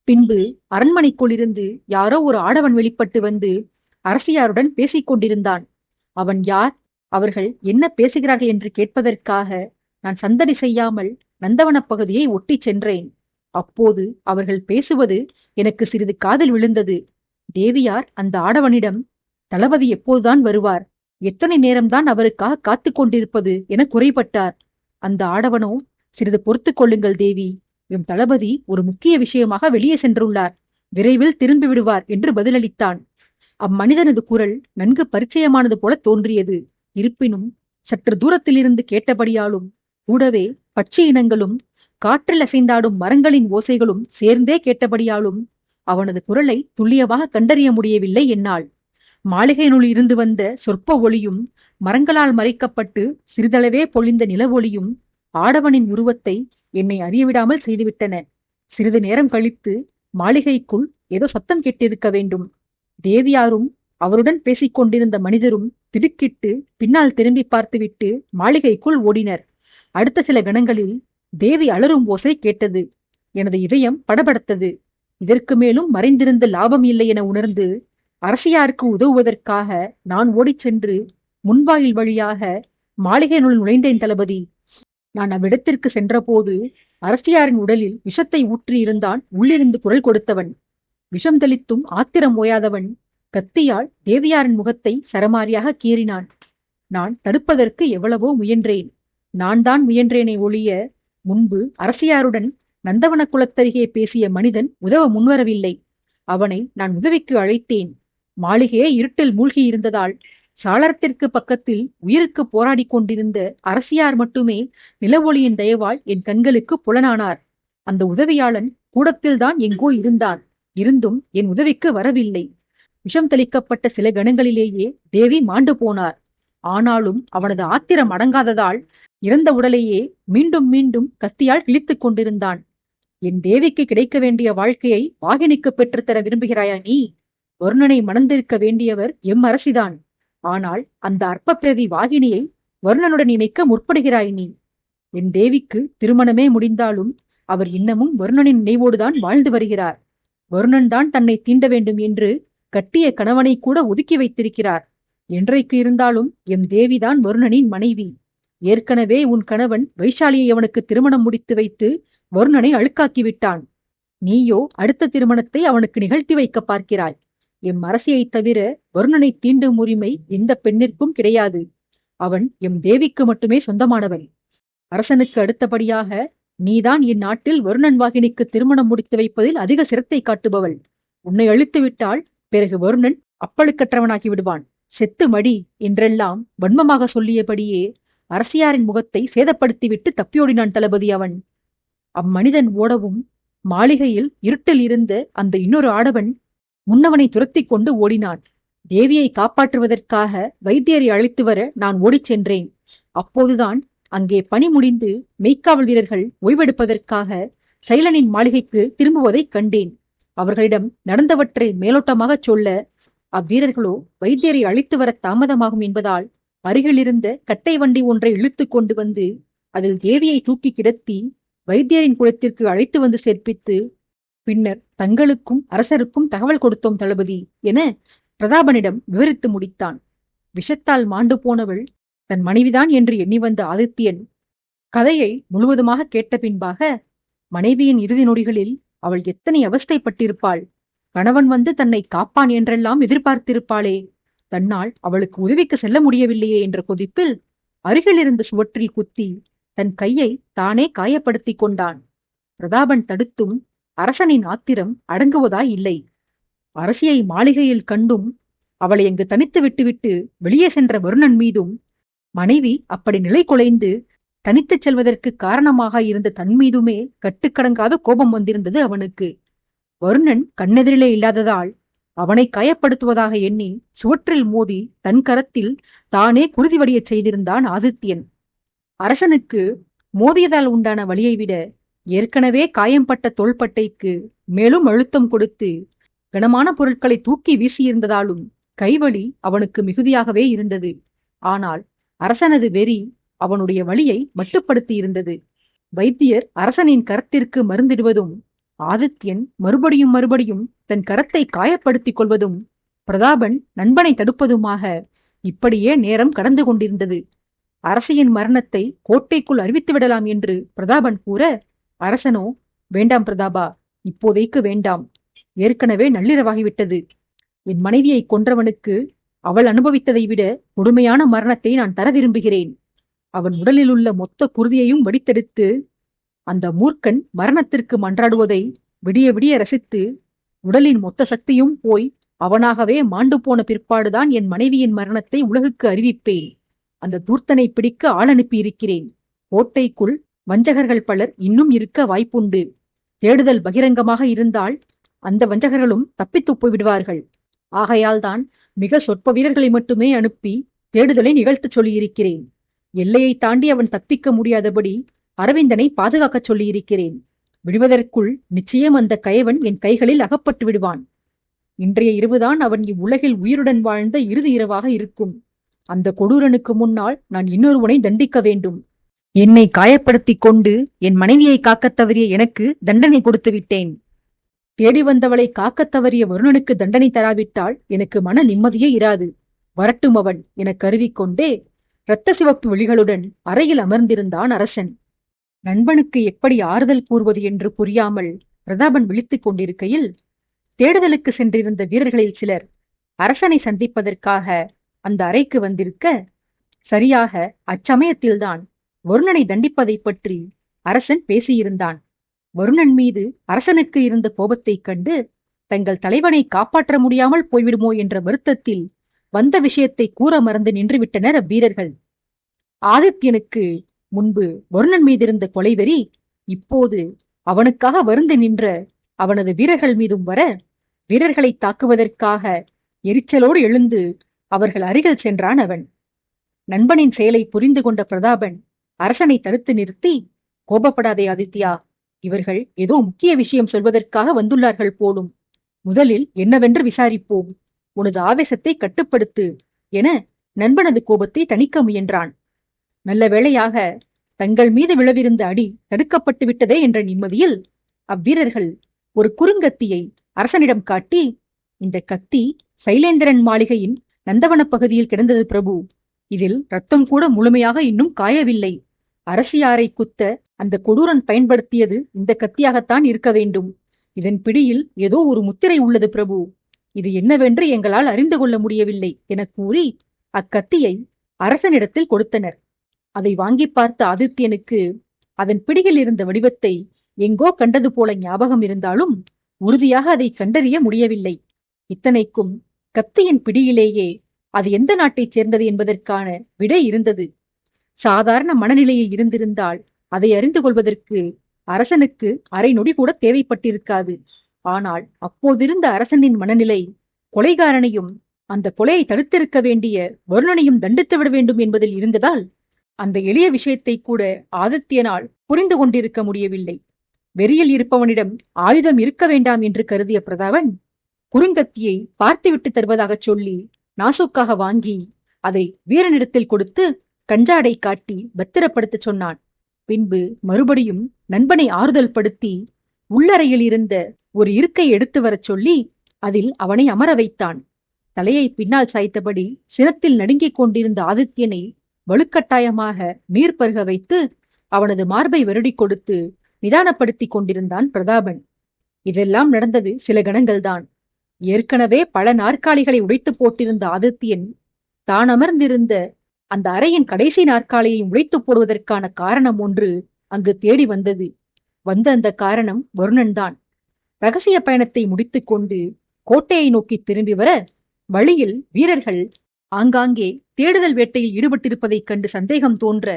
[SPEAKER 1] பின்பு அரண்மனைக்குள்ளிருந்து யாரோ ஒரு ஆடவன் வெளிப்பட்டு வந்து அரசியாருடன் பேசிக் கொண்டிருந்தான். அவன் யார், அவர்கள் என்ன பேசுகிறார்கள் என்று கேட்பதற்காக நான் சந்தடி செய்யாமல் நந்தவனப் பகுதியை ஒட்டிச் சென்றேன். அப்போது அவர்கள் பேசுவது எனக்கு சிறிது காதில் விழுந்தது. தேவியார் அந்த ஆடவனிடம், தளபதி எப்போதுதான் வருவார், எத்தனை நேரம்தான் அவருக்காக காத்து கொண்டிருப்பது என குறைபட்டார். அந்த ஆடவனோ, சிறிது பொறுத்து கொள்ளுங்கள் தேவி, எம் தளபதி ஒரு முக்கிய விஷயமாக வெளியே சென்றுள்ளார், விரைவில் திரும்பி விடுவார் என்று பதிலளித்தான். அம்மனிதனது குரல் நன்கு பரிச்சயமானது போல தோன்றியது. இருப்பினும் சற்று தூரத்திலிருந்து கேட்டபடியாலும் கூடவே பட்சி இனங்களும் காற்றில் அசைந்தாடும் மரங்களின் ஓசைகளும் சேர்ந்தே கேட்டபடியாலும் அவனது குரலை துல்லியமாக கண்டறிய முடியவில்லை என்னால். மாளிகையினுள் இருந்து வந்த சொற்ப ஒளியும் மரங்களால் மறைக்கப்பட்டு சிறிதளவே பொழிந்த நில ஒளியும் ஆடவனின் உருவத்தை என்னை அறியவிடாமல் செய்துவிட்டன. சிறிது நேரம் கழித்து மாளிகைக்குள் ஏதோ சத்தம் கேட்டிருக்க வேண்டும். தேவியாரும் அவருடன் பேசிக் கொண்டிருந்த மனிதரும் திடுக்கிட்டு பின்னால் திரும்பி பார்த்துவிட்டு மாளிகைக்குள் ஓடினர். அடுத்த சில கணங்களில் தேவி அலறும் ஓசை கேட்டது. எனது இதயம் படபடத்தது. இதற்கு மேலும் மறைந்திருந்த லாபம் இல்லை என உணர்ந்து அரசியாருக்கு உதவுவதற்காக நான் ஓடிச் சென்று முன்வாயில் வழியாக மாளிகையினுள் நுழைந்தேன் தளபதி. நான் அவ்விடத்திற்கு சென்றபோது அரசியாரின் உடலில் விஷத்தை ஊற்றியிருந்தான் உள்ளிருந்து குரல் கொடுத்தவன். விஷம் தெளித்தும் ஆத்திரம் ஓயாதவன் கத்தியால் தேவியாரின் முகத்தை சரமாரியாக கீறினான். நான் தடுப்பதற்கு எவ்வளவோ முயன்றேன். நான் தான் முயன்றேனே ஒழிய முன்பு அரசியாருடன் நந்தவன குலத்தருகே பேசிய மனிதன் உதவ முன்வரவில்லை. அவனை நான் உதவிக்கு அழைத்தேன். மாளிகையே இருட்டில் மூழ்கியிருந்ததால் சாளரத்திற்கு பக்கத்தில் உயிருக்கு போராடி கொண்டிருந்த அரசியார் மட்டுமே நிலவொளியின் தயவால் என் கண்களுக்கு புலனானார். அந்த உதவியாளன் கூடத்தில்தான் எங்கோ இருந்தான். இருந்தும் என் உதவிக்கு வரவில்லை. விஷம் தெளிக்கப்பட்ட சில கணங்களிலேயே தேவி மாண்டு போனார். ஆனாலும் அவனது ஆத்திரம் அடங்காததால் இறந்த உடலையே மீண்டும் மீண்டும் கத்தியால் கிழித்துக் கொண்டிருந்தான். என் தேவிக்கு கிடைக்க வேண்டிய வாழ்க்கையை வாகினிக்கு பெற்றுத்தர விரும்புகிறாயா நீ? வருணனை மணந்திருக்க வேண்டியவர் எம் அரசிதான். ஆனால் அந்த அற்பப்பிரதி வாகினியை வருணனுடன் இணைக்க முற்படுகிறாய் நீ. என் தேவிக்கு திருமணமே முடிந்தாலும் அவர் இன்னமும் வருணனின் நினைவோடுதான் வாழ்ந்து வருகிறார். வருணன் தான் தன்னை தீண்ட வேண்டும் என்று கட்டிய கணவனை கூட ஒதுக்கி வைத்திருக்கிறார். என்றைக்கு இருந்தாலும் எம் தேவிதான் வருணனின் மனைவி. ஏற்கனவே உன் கணவன் வைஷாலியை அவனுக்கு திருமணம் முடித்து வைத்து வருணனை அழுக்காக்கிவிட்டான். நீயோ அடுத்த திருமணத்தை அவனுக்கு நிகழ்த்தி வைக்க பார்க்கிறாய். எம் அரசியைத் தவிர வருணனை தீண்டும் உரிமை எந்த பெண்ணிற்கும் கிடையாது. அவன் எம் தேவிக்கு மட்டுமே சொந்தமானவன். அரசனுக்கு அடுத்தபடியாக நீதான் இந்நாட்டில் வருணன் வாகினிக்கு திருமணம் முடித்து வைப்பதில் அதிக சிரத்தை காட்டுபவள். உன்னை அழித்துவிட்டால் பிறகு வருணன் அப்பழுக்கற்றவனாகி விடுவான். செத்து மடி என்றெல்லாம் வன்மமாக சொல்லியபடியே அரசியாரின் முகத்தை சேதப்படுத்திவிட்டு தப்பியோடினான் தளபதி அவன். அம்மனிதன் ஓடவும் மாளிகையில் இருட்டில் இருந்த அந்த இன்னொரு ஆடவன் முன்னவனை துரத்தி கொண்டு ஓடினான். தேவியை காப்பாற்றுவதற்காக வைத்தியரை அழைத்து வர நான் ஓடிச் சென்றேன். அப்போதுதான் அங்கே பணி முடிந்து மெய்க்காவல் வீரர்கள் ஓய்வெடுப்பதற்காக சைலனின் மாளிகைக்கு திரும்புவதைக் கண்டேன். அவர்களிடம் நடந்தவற்றை மேலோட்டமாகச் சொல்ல அவ்வீரர்களோ வைத்தியரை அழைத்து வர தாமதமாகும் என்பதால் அருகிலிருந்த கட்டை வண்டி ஒன்றை இழுத்து கொண்டு வந்து அதில் தேவியை தூக்கி கிடத்தி வைத்தியரின் குளத்திற்கு அழைத்து வந்து சேர்ப்பித்து பின்னர் தங்களுக்கும் அரசருக்கும் தகவல் கொடுத்தோம் தளபதி என பிரதாபனிடம் விவரித்து முடித்தான். விஷத்தால் மாண்டு போனவள் தன் மனைவிதான் என்று எண்ணி வந்த ஆதித்யன் கதையை முழுவதுமாக கேட்ட பின்பாக மனைவியின் இறுதி நொடிகளில் அவள் எத்தனை அவஸ்தைப்பட்டிருப்பாள். கணவன் வந்து தன்னை காப்பான் என்றெல்லாம் எதிர்பார்த்திருப்பாளே. தன்னால் அவளுக்கு உதவிக்கு செல்ல முடியவில்லையே என்ற கொதிப்பில் அருகில் இருந்த சுவற்றில் குத்தி தன் கையை தானே காயப்படுத்தி கொண்டான். பிரதாபன் தடுத்தும் அரசனின் ஆத்திரம் அடங்குவதாய் இல்லை. அரசியை மாளிகையில் கண்டும் அவளை அங்கு தனித்து விட்டுவிட்டு வெளியே சென்ற வருணன் மீதும் மனைவி அப்படி நிலை குலைந்து தனித்துச் செல்வதற்கு காரணமாக இருந்த தன் மீதுமே கட்டுக்கடங்காத கோபம் வந்திருந்தது அவனுக்கு. வருணன் கண்ணெதிரிலே இல்லாததால் அவனை காயப்படுத்துவதாக எண்ணி சுவற்றில் மோதி தன் கரத்தில் தானே குருதி வடியச் செய்திருந்தான் ஆதித்யன். அரசனுக்கு மோதியதால் உண்டான வலியை விட ஏற்கனவே காயம்பட்ட தோள்பட்டைக்கு மேலும் அழுத்தம் கொடுத்து கனமான பொருட்களை தூக்கி வீசியிருந்ததாலும் கைவலி அவனுக்கு மிகுதியாகவே இருந்தது. ஆனால் அரசனது வெறி அவனுடைய வலியை மட்டுப்படுத்தி இருந்தது. வைத்தியர் அரசனின் கரத்திற்கு மருந்திடுவதும் ஆதித்யன் மறுபடியும் மறுபடியும் தன் கரத்தை காயப்படுத்திக் கொள்வதும் பிரதாபன் நண்பனை தடுப்பதுமாக இப்படியே நேரம் கடந்து கொண்டிருந்தது. அரசியின் மரணத்தை கோட்டைக்குள் அறிவித்துவிடலாம் என்று பிரதாபன் கூற, அரசனோ, வேண்டாம் பிரதாபா, இப்போதைக்கு வேண்டாம். ஏற்கனவே நள்ளிரவாகிவிட்டது. என் மனைவியை கொன்றவனுக்கு அவள் அனுபவித்ததை விட கொடுமையான மரணத்தை நான் தர விரும்புகிறேன். அவன் உடலிலுள்ள மொத்த குருதியையும் வடித்தெடுத்து அந்த மூர்க்கன் மரணத்திற்கு மன்றாடுவதை விடிய விடிய ரசித்து உடலின் மொத்த சக்தியும் போய் அவனாகவே மாண்டு போன பிற்பாடுதான் என் மனைவியின் மரணத்தை உலகுக்கு அறிவிப்பேன். அந்த தூர்த்தனை பிடிக்க ஆள் அனுப்பியிருக்கிறேன். கோட்டைக்குள் வஞ்சகர்கள் பலர் இன்னும் இருக்க வாய்ப்புண்டு. தேடுதல் பகிரங்கமாக இருந்தால் அந்த வஞ்சகர்களும் தப்பித்து போய்விடுவார்கள். ஆகையால்தான் மிக சொற்ப வீரர்களை மட்டுமே அனுப்பி தேடுதலை நிகழ்த்தச் சொல்லியிருக்கிறேன். எல்லையை தாண்டி அவன் தப்பிக்க முடியாதபடி அரவிந்தனை பாதுகாக்கச் சொல்லியிருக்கிறேன். விடுவதற்குள் நிச்சயம் அந்த கயவன் என் கைகளில் அகப்பட்டு விடுவான். இன்றைய இரவுதான் அவன் இவ்வுலகில் உயிருடன் வாழ்ந்த இறுதி இரவாக இருக்கும். அந்த கொடூரனுக்கு முன்னால் நான் இன்னொருவனை தண்டிக்க வேண்டும். என்னை காயப்படுத்திக் கொண்டு என் மனைவியை காக்கத் தவறிய எனக்கு தண்டனை கொடுத்து விட்டேன். தேடி வந்தவளை காக்கத் தவறிய வருணனுக்கு தண்டனை தராவிட்டால் எனக்கு மன நிம்மதியே இராது. வரட்டும் அவன் என கருவிக்கொண்டே இரத்த சிவப்பு விழிகளுடன் அறையில் அமர்ந்திருந்தான் அரசன். நண்பனுக்கு எப்படி ஆறுதல் கூறுவது என்று புரியாமல் பிரதாபன் விழித்துக் கொண்டிருக்கையில் தேடுதலுக்கு சென்றிருந்த வீரர்களில் சிலர் அரசனை சந்திப்பதற்காக அந்த அறைக்கு வந்திருக்க, சரியாக அச்சமயத்தில்தான் வருணனை தண்டிப்பதை பற்றி அரசன் பேசியிருந்தான். வருணன் மீது அரசனுக்கு இருந்த கோபத்தைக் கண்டு தங்கள் தலைவனை காப்பாற்ற முடியாமல் போய்விடுமோ என்ற வருத்தத்தில் வந்த விஷயத்தை கூற மறந்து நின்றுவிட்டனர் அவ்வீரர்கள். ஆதித்யனுக்கு முன்பு வருணன் மீதிருந்த கொலைவெறி இப்போது அவனுக்காக வருந்து நின்ற அவனது வீரர்கள் மீதும் வர, வீரர்களை தாக்குவதற்காக எரிச்சலோடு எழுந்து அவர்கள் அருகில் சென்றான் அவன். நண்பனின் செயலை புரிந்து கொண்ட பிரதாபன் அரசனை தடுத்து நிறுத்தி, கோபப்படாதே ஆதித்யா, இவர்கள் ஏதோ முக்கிய விஷயம் சொல்வதற்காக வந்துள்ளார்கள் போலும். முதலில் என்னவென்று விசாரிப்போம். உனது ஆவேசத்தை கட்டுப்படுத்து என நண்பனது கோபத்தை தணிக்க முயன்றான். நல்ல வேளையாக தங்கள் மீது விழவிருந்த அடி தடுக்கப்பட்டு விட்டதே என்ற நிம்மதியில் அவ்வீரர்கள் ஒரு குறுங்கத்தியை அரசனிடம் காட்டி, இந்த கத்தி சைலேந்திரன் மாளிகையின் நந்தவன பகுதியில் கிடந்தது பிரபு. இதில் ரத்தம் கூட முழுமையாக இன்னும் காயவில்லை. அரசியாரை குத்த அந்த கொடூரன் பயன்படுத்தியது இந்த கத்தியாகத்தான் இருக்க வேண்டும். இதன் பிடியில் ஏதோ ஒரு முத்திரை உள்ளது பிரபு. இது என்னவென்று எங்களால் அறிந்து கொள்ள முடியவில்லை என கூறி அக்கத்தியை அரசனிடத்தில் கொடுத்தனர். அதை வாங்கி பார்த்த ஆதித்யனுக்கு அதன் பிடியில் இருந்த வடிவத்தை எங்கோ கண்டது போல ஞாபகம் இருந்தாலும் உறுதியாக அதை கண்டறிய முடியவில்லை. இத்தனைக்கும் கத்தியின் பிடியிலேயே அது எந்த நாட்டைச் சேர்ந்தது என்பதற்கான விடை இருந்தது. சாதாரண மனநிலையில் இருந்திருந்தால் அதை அறிந்து கொள்வதற்கு அரசனுக்கு அரை நொடி கூட தேவைப்பட்டிருக்காது. ஆனால் அப்போதிருந்த அரசனின் மனநிலை கொலைகாரனையும் அந்த கொலையை தடுத்திருக்க வேண்டிய வருணனையும் தண்டித்து விட வேண்டும் என்பதில் இருந்ததால் அந்த எளிய விஷயத்தை கூட ஆதித்யனால் புரிந்து கொண்டிருக்க முடியவில்லை. வெறியில் இருப்பவனிடம் ஆயுதம் இருக்க வேண்டாம் என்று கருதிய பிரதாபன் குறுங்கத்தியை பார்த்துவிட்டு தருவதாகச் சொல்லி நாசுக்காக வாங்கி அதை வீரனிடத்தில் கொடுத்து கஞ்சாடை காட்டி பத்திரப்படுத்த சொன்னான். பின்பு மறுபடியும் நண்பனை ஆறுதல் படுத்தி உள்ளறையில் இருந்த ஒரு இருக்கை எடுத்து வரச் சொல்லி அதில் அவனை அமர வைத்தான். தலையை பின்னால் சாய்த்தபடி சினத்தில் நடுங்கிக் கொண்டிருந்த ஆதித்யனை வலுக்கட்டாயமாக நீர் பருக வைத்து அவனது மார்பை வருடி கொடுத்து நிதானப்படுத்தி கொண்டிருந்தான் பிரதாபன். இதெல்லாம் நடந்தது சில கணங்கள்தான். ஏற்கனவே பல நாற்காலிகளை உடைத்து போட்டிருந்த ஆதித்யன் தான் அமர்ந்திருந்த அந்த அறையின் கடைசி நாற்காலியை உடைத்து போடுவதற்கான காரணம் ஒன்று அங்கு தேடி வந்தது. வந்த அந்த காரணம் வருணன்தான். ரகசிய பயணத்தை முடித்துக் கொண்டு கோட்டையை நோக்கி திரும்பி வர வழியில் வீரர்கள் ஆங்காங்கே தேடுதல் வேட்டையில் ஈடுபட்டிருப்பதைக் கண்டு சந்தேகம் தோன்ற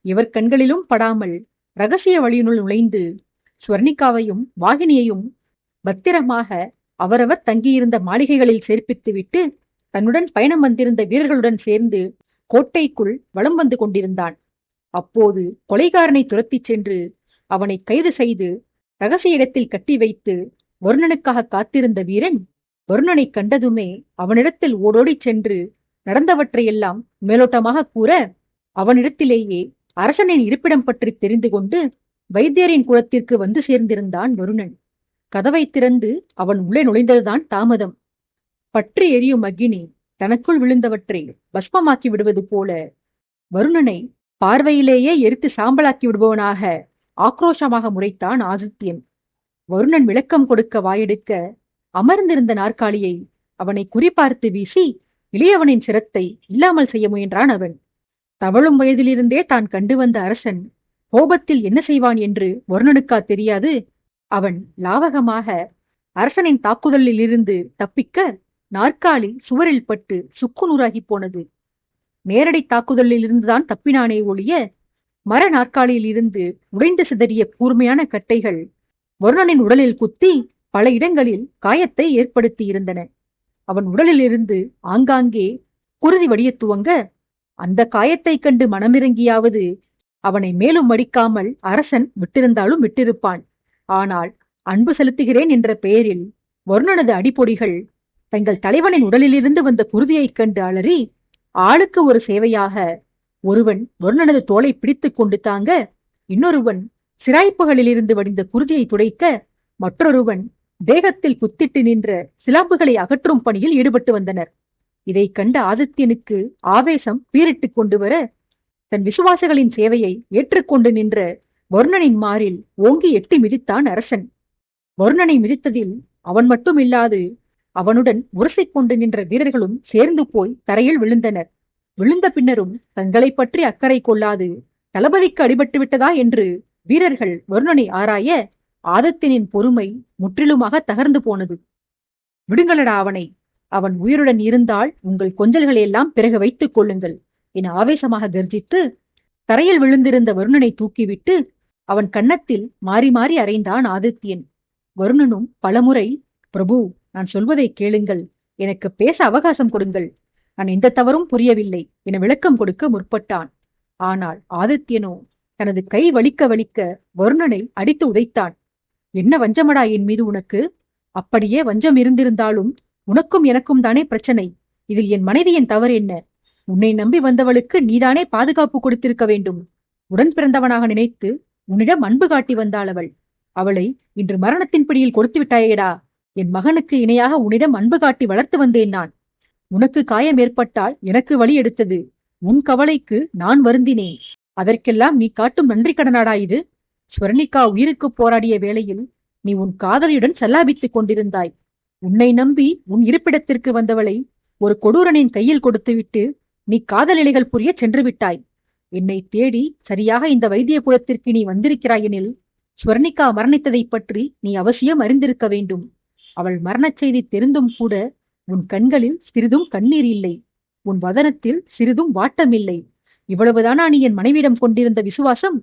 [SPEAKER 1] இவர் கண்களிலும் படாமல் ரகசிய வழியினுள் நுழைந்து ஸ்வர்ணிகாவையும் வாகினியையும் பத்திரமாக அவரவர் தங்கியிருந்த மாளிகைகளில் சேர்ப்பித்துவிட்டு தன்னுடன் பயணம் வந்திருந்த வீரர்களுடன் சேர்ந்து கோட்டைக்குள் வலம் வந்து கொண்டிருந்தான். அப்போது கொலைகாரனை துரத்திச் சென்று அவனை கைது செய்து ரகசிய இடத்தில் கட்டி வைத்து வருணனுக்காக காத்திருந்த வீரன் வருணனை கண்டதுமே அவனிடத்தில் ஓடோடிச் சென்று நடந்தவற்றையெல்லாம் மேலோட்டமாக கூற, அவனிடத்திலேயே அரசனின் இருப்பிடம் பற்றி தெரிந்து கொண்டு வைத்தியரின் குலத்திற்கு வந்து சேர்ந்திருந்தான் வருணன். கதவை திறந்து அவன் உள்ளே நுழைந்ததுதான் தாமதம். பற்றி எரியும் அக்கினி தனக்குள் விழுந்தவற்றை பஸ்மமாக்கி விடுவது போல வருணனை பார்வையிலேயே எரித்து சாம்பலாக்கி விடுபவனாக ஆக்ரோஷமாக முறைத்தான் ஆதித்யன். வருணன் விளக்கம் கொடுக்க வாயெடுக்க அமர்ந்திருந்த நாற்காலியை அவனை குறிபார்த்து வீசி இளையவனின் சிரத்தை இல்லாமல் செய்ய முயன்றான் அவன். தவழும் வயதிலிருந்தே தான் கண்டு வந்த அரசன் கோபத்தில் என்ன செய்வான் என்று வருணனுக்கா தெரியாது. அவன் லாவகமாக அரசனின் தாக்குதலில் இருந்து தப்பிக்க நாற்காலி சுவரில் பட்டு சுக்குநூறாகி போனது. நேரடி தாக்குதலில் இருந்துதான் தப்பினானே ஒழிய மர நாற்காலியில் இருந்து உடைந்து சிதறிய கூர்மையான கட்டைகள் வருணனின் உடலில் குத்தி பல இடங்களில் காயத்தை ஏற்படுத்தி இருந்தன. அவன் உடலில் இருந்து ஆங்காங்கே குருதி வடிய துவங்க அந்த காயத்தைக் கண்டு மனமிறங்கியாவது அவனை மேலும் மடிக்காமல் அரசன் விட்டிருந்தாலும் விட்டிருப்பான். ஆனால் அன்பு செலுத்துகிறேன் என்ற பெயரில் வருணனது அடிப்பொடிகள் தங்கள் தலைவனின் உடலிலிருந்து வந்த குருதியைக் கண்டு அலறி ஆளுக்கு ஒரு சேவையாக ஒருவன் வருணனது தோளை பிடித்துக் கொண்டு தாங்க, இன்னொருவன் சிராய்ப்புகளிலிருந்து வடிந்த குருதியை துடைக்க, மற்றொருவன் தேகத்தில் குத்திட்டு நின்ற சிலாம்புகளை அகற்றும் பணியில் ஈடுபட்டு வந்தனர். இதை கண்ட ஆதித்யனுக்கு ஆவேசம் பீரிட்டுக் கொண்டு வர, தன் விசுவாசிகளின் சேவையை ஏற்றுக்கொண்டு நின்ற வருணனின் மாரில் ஓங்கி எட்டி மிதித்தான் அரசன். வருணனை மிதித்ததில் அவன் மட்டும் இல்லாது அவனுடன் உரசிக்கொண்டு நின்ற வீரர்களும் சேர்ந்து போய் தரையில் விழுந்தனர். விழுந்த பின்னரும் தங்களை பற்றி அக்கறை கொள்ளாது தளபதிக்கு அடிபட்டு விட்டதா என்று வீரர்கள் வருணனை ஆராய, ஆதித்யனின் பொறுமை முற்றிலுமாக தகர்ந்து போனது. விடுங்களடா அவனை, அவன் உயிருடன் இருந்தால் உங்கள் கொஞ்சல்களையெல்லாம் பிறகு வைத்துக் கொள்ளுங்கள் என ஆவேசமாக கர்ஜித்து தரையில் விழுந்திருந்த வருணனை தூக்கிவிட்டு அவன் கன்னத்தில் மாறி மாறி அறைந்தான் ஆதித்யன். வருணனும் பலமுறை, பிரபு, நான் சொல்வதை கேளுங்கள், எனக்கு பேச அவகாசம் கொடுங்கள், நான் எந்த தவறும் புரியவில்லை என விளக்கம் கொடுக்க முற்பட்டான். ஆனால் ஆதித்யனோ தனது கை வலிக்க வலிக்க வருணனை அடித்து உதைத்தான். என்ன வஞ்சமடா என் மீது உனக்கு? அப்படியே வஞ்சம் இருந்திருந்தாலும் உனக்கும் எனக்கும் தானே பிரச்சனை. இதில் என் மனைவியின் தவறு என்ன? உன்னை நம்பி வந்தவளுக்கு நீதானே பாதுகாப்பு கொடுத்திருக்க வேண்டும். உடன் பிறந்தவனாக நினைத்து உன்னிடம் அன்பு காட்டி வந்தாள் அவள். அவளை இன்று மரணத்தின் பிடியில் கொடுத்து விட்டாயேடா. என் மகனுக்கு இணையாக உன்னிடம் அன்பு காட்டி வளர்த்து வந்தேன் நான். உனக்கு காயம் ஏற்பட்டால் எனக்கு வழி எடுத்தது. உன் கவலைக்கு நான் வருந்தினேன். அதற்கெல்லாம் நீ காட்டும் நன்றி கடனாடா இது? ஸ்வர்ணிகா உயிருக்கு போராடிய வேளையில் நீ உன் காதலியுடன் சல்லாபித்துக் கொண்டிருந்தாய். உன்னை நம்பி உன் இருப்பிடத்திற்கு வந்தவளை ஒரு கொடூரனின் கையில் கொடுத்துவிட்டு நீ காதல் இலைகள் புரிய சென்று விட்டாய். என்னை தேடி சரியாக இந்த வைத்திய குலத்திற்கு நீ வந்திருக்கிறாயெனில் ஸ்வர்ணிகா மரணித்ததை பற்றி நீ அவசியம் அறிந்திருக்க வேண்டும். அவள் மரணச் செய்தி தெரிந்தும் கூட உன் கண்களில் சிறிதும் கண்ணீர் இல்லை, உன் வதனத்தில் சிறிதும் வாட்டமில்லை. இவ்வளவுதானா நீ என் மனைவியிடம் கொண்டிருந்த விசுவாசம்?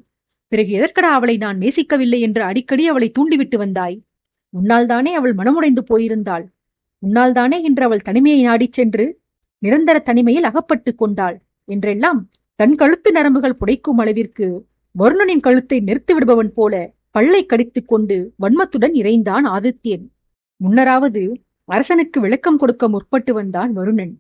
[SPEAKER 1] பிறகு எதற்கடா அவளை நான் நேசிக்கவில்லை என்று அடிக்கடி அவளை தூண்டிவிட்டு வந்தாய்? உன்னால் தானே அவள் மனமுடைந்து போயிருந்தாள். உன்னால் தானே இன்று அவள் தனிமையை நாடிச் சென்று நிரந்தர தனிமையில் அகப்பட்டு கொண்டாள் என்றெல்லாம் தன் கழுத்து நரம்புகள் புடைக்கும் அளவிற்கு வருணனின் கழுத்தை நிறுத்தி விடுபவன் போல பல்லை கடித்துக் கொண்டு வன்மத்துடன் இறைந்தான் ஆதித்யன். முன்னராவது அரசனுக்கு விளக்கம் கொடுக்க முற்பட்டு வந்தான் வருணன்.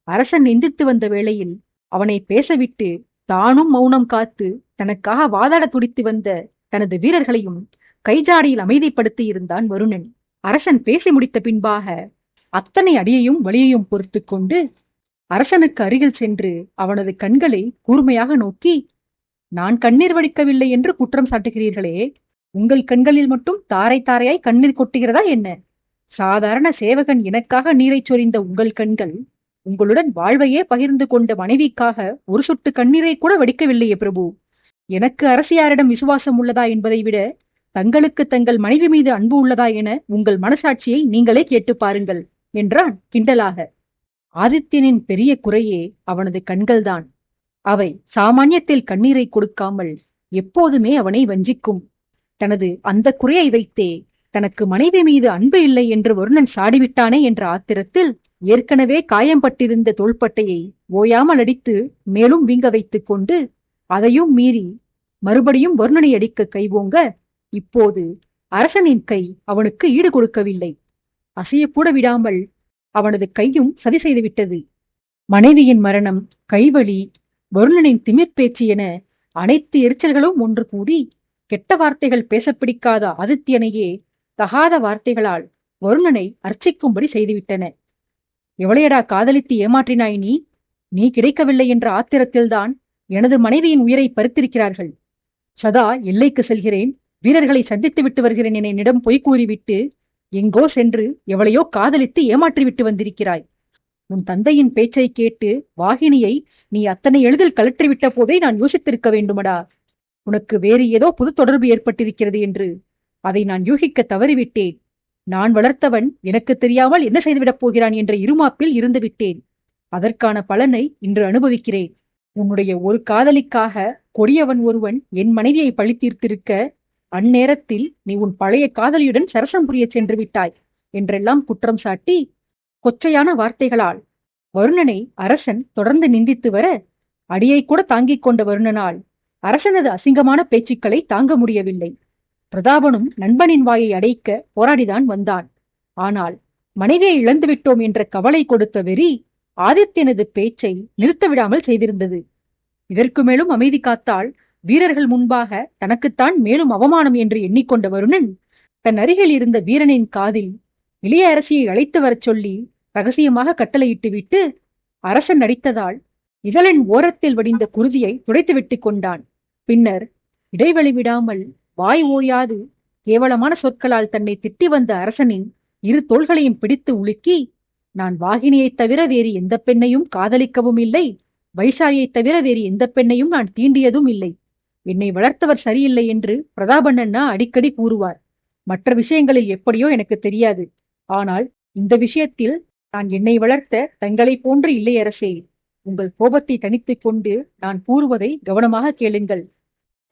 [SPEAKER 1] அரசன் நிந்தித்து வந்த வேளையில் அவனை பேசவிட்டு தானும் மௌனம் காத்து தனக்காக வாதாட துடித்து வந்த தனது வீரர்களையும் கைஜாடியில் அமைதிப்படுத்தி இருந்தான் வருணன். அரசன் பேசி முடித்த பின்பாக அத்தனை அடியையும் வலியையும் பொறுத்து கொண்டு அரசனுக்கு அருகில் சென்று அவனது கண்களை கூர்மையாக நோக்கி, நான் கண்ணீர் வடிக்கவில்லை என்று குற்றம் சாட்டுகிறீர்களே, உங்கள் கண்களில் மட்டும் தாரை தாரையாய் கண்ணீர் கொட்டுகிறதா என்ன? சாதாரண சேவகன் எனக்காக நீரைச் சொரிந்த உங்கள் கண்கள் உங்களுடன் வாழ்வையே பகிர்ந்து கொண்ட மனைவிக்காக ஒரு சொட்டு கண்ணீரை கூட வடிக்கவில்லையே பிரபு. எனக்கு அரசியாரிடம் விசுவாசம் உள்ளதா என்பதை விட தங்களுக்கு தங்கள் மனைவி மீது அன்பு உள்ளதா என உங்கள் மனசாட்சியை நீங்களே கேட்டு பாருங்கள் என்றான் கிண்டலாக. ஆதித்யனின் பெரிய குறையே அவனது கண்கள்தான். அவை சாமானியத்தில் கண்ணீரை கொடுக்காமல் எப்போதுமே அவனை வஞ்சிக்கும். தனது அந்த குறையை வைத்தே தனக்கு மனைவி மீது அன்பு இல்லை என்று வருணன் சாடிவிட்டானே என்ற ஆத்திரத்தில் ஏற்கனவே காயம்பட்டிருந்த தோள்பட்டையை ஓயாமல் அடித்து மேலும் வீங்க வைத்துக் கொண்டு அதையும் மீறி மறுபடியும் வருணனை அடிக்க கைவோங்க, இப்போது அரசனின் கை அவனுக்கு ஈடு கொடுக்கவில்லை. அசையக்கூட விடாமல் அவனது கையும் சதி செய்துவிட்டது. மனைவியின் மரணம், கைவலி, வருணனின் திமிர்பேச்சு என அனைத்து எரிச்சல்களும் ஒன்று கூடி கெட்ட வார்த்தைகள் பேச பிடிக்காத ஆதித்யனையே தகாத வார்த்தைகளால் வருணனை அர்ச்சிக்கும்படி செய்துவிட்டன. எவளையடா காதலித்து ஏமாற்றினாய் நீ? நீ கிடைக்கவில்லை என்ற ஆத்திரத்தில்தான் எனது மனைவியின் உயிரை பறித்திருக்கிறார்கள். சதா எல்லைக்கு செல்கிறேன், வீரர்களை சந்தித்து விட்டு வருகிறேன் என என்னிடம் பொய் கூறிவிட்டு எங்கோ சென்று எவளையோ காதலித்து ஏமாற்றிவிட்டு வந்திருக்கிறாய். உன் தந்தையின் பேச்சை கேட்டு வாகினியை நீ அத்தனை எளிதில் கலற்றிவிட்ட போதே நான் யோசித்திருக்க வேண்டுமடா. உனக்கு வேறு ஏதோ புது தொடர்பு ஏற்பட்டிருக்கிறது என்று அதை நான் யூகிக்க தவறிவிட்டேன். நான் வளர்த்தவன் எனக்கு தெரியாமல் என்ன செய்துவிடப் போகிறான் என்ற இருமாப்பில் இருந்து விட்டேன். அதற்கான பலனை இன்று அனுபவிக்கிறேன். உன்னுடைய ஒரு காதலிக்காக கொடியவன் ஒருவன் என் மனைவியை பழி தீர்த்திருக்க, அந்நேரத்தில் நீ உன் பழைய காதலியுடன் சரசம் புரிய சென்று விட்டாய் என்றெல்லாம் குற்றம் சாட்டி கொச்சையான வார்த்தைகளால் வருணனை அரசன் தொடர்ந்து நிந்தித்து வர, அடியை கூட தாங்கிக் கொண்ட வருணனால் அரசனது அசிங்கமான பேச்சுக்களை தாங்க முடியவில்லை. பிரதாபனும் நண்பனின் வாயை அடைக்க போராடிதான் வந்தான். ஆனால் மனைவியை இழந்துவிட்டோம் என்ற கவலை கொடுத்த வெறி ஆதித்யனது பேச்சை நிறுத்தவிடாமல் செய்திருந்தது. இதற்கு மேலும் அமைதி காத்தால் வீரர்கள் முன்பாக தனக்குத்தான் மேலும் அவமானம் என்று எண்ணிக்கொண்ட வருணன் தன் அருகில் இருந்த வீரனின் காதில் இளைய அரசியை அழைத்து வரச் சொல்லி ரகசியமாக கட்டளையிட்டு விட்டு அரசன் நடித்ததால் இதழின் ஓரத்தில் வடிந்த குருதியை துடைத்து விட்டு கொண்டான். பின்னர் இடைவெளி விடாமல் வாய் ஓயாது கேவலமான சொற்களால் தன்னை திட்டி வந்த அரசனின் இரு தோள்களையும் பிடித்து உலுக்கி, நான் வாகினியைத் தவிர வேறு எந்த பெண்ணையும் காதலிக்கவும் இல்லை, வைஷாலியைத் தவிர வேறு எந்த பெண்ணையும் நான் தீண்டியதும் இல்லை. என்னை வளர்த்தவர் சரியில்லை என்று பிரதாபண்ணா அடிக்கடி கூறுவார். மற்ற விஷயங்களில் எப்படியோ எனக்கு தெரியாது. ஆனால் இந்த விஷயத்தில் நான் என்னை வளர்த்த தங்களை போன்று இல்லை அரசே. உங்கள் கோபத்தை தணித்துக் கொண்டு நான் கூறுவதை கவனமாக கேளுங்கள்.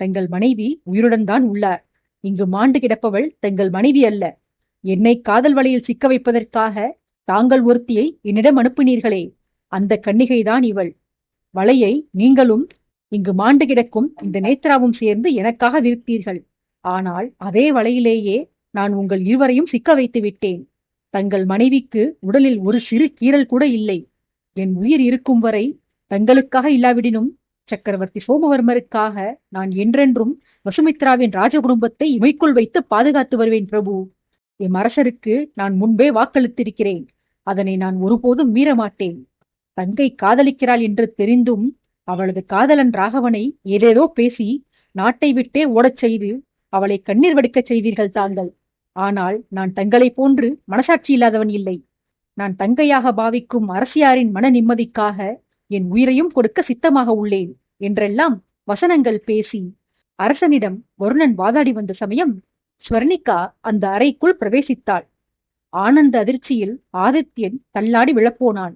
[SPEAKER 1] தங்கள் மனைவி உயிருடன் தான் உள்ளார். இங்கு மாண்டு கிடப்பவள் தங்கள் மனைவி அல்ல. என்னை காதல் வலையில் சிக்க வைப்பதற்காக தாங்கள் ஒருத்தியை என்னிடம் அனுப்பினீர்களே, அந்த கன்னிகைதான் இவள். வலையை நீங்களும் இங்கு மாண்டு கிடக்கும் இந்த நேத்ராவும் சேர்ந்து எனக்காக விரித்தீர்கள். ஆனால் அதே வலையிலேயே நான் உங்கள் இருவரையும் சிக்க வைத்து விட்டேன். தங்கள் மனைவிக்கு உடலில் ஒரு சிறு கீறல் கூட இல்லை. என் உயிர் இருக்கும் வரை தங்களுக்காக இல்லாவிடினும் சக்கரவர்த்தி சோமவர்மருக்காக நான் என்றென்றும் வசுமித்ராவின் ராஜகுடும்பத்தை இமைக்குள் வைத்து பாதுகாத்து வருவேன் பிரபு. எம் அரசருக்கு நான் முன்பே வாக்களித்திருக்கிறேன். அதனை நான் ஒருபோதும் மீறமாட்டேன். தங்கை காதலிக்கிறாள் என்று தெரிந்தும் அவளது காதலன் ராகவனை ஏதேதோ பேசி நாட்டை விட்டே ஓடச் செய்து அவளை கண்ணீர் வடிக்கச் செய்தீர்கள் தாங்கள். ஆனால் நான் தங்களை போன்று மனசாட்சி இல்லாதவன் இல்லை. நான் தங்கையாக பாவிக்கும் அரசியாரின் மன நிம்மதிக்காக என் உயிரையும் கொடுக்க சித்தமாக உள்ளேன் என்றெல்லாம் வசனங்கள் பேசி அரசனிடம் வருணன் வாதாடி வந்த சமயம் ஸ்வர்ணிகா அந்த அறைக்குள் பிரவேசித்தாள். ஆனந்த அதிர்ச்சியில் ஆதித்யன் தள்ளாடி விழப்போனான்.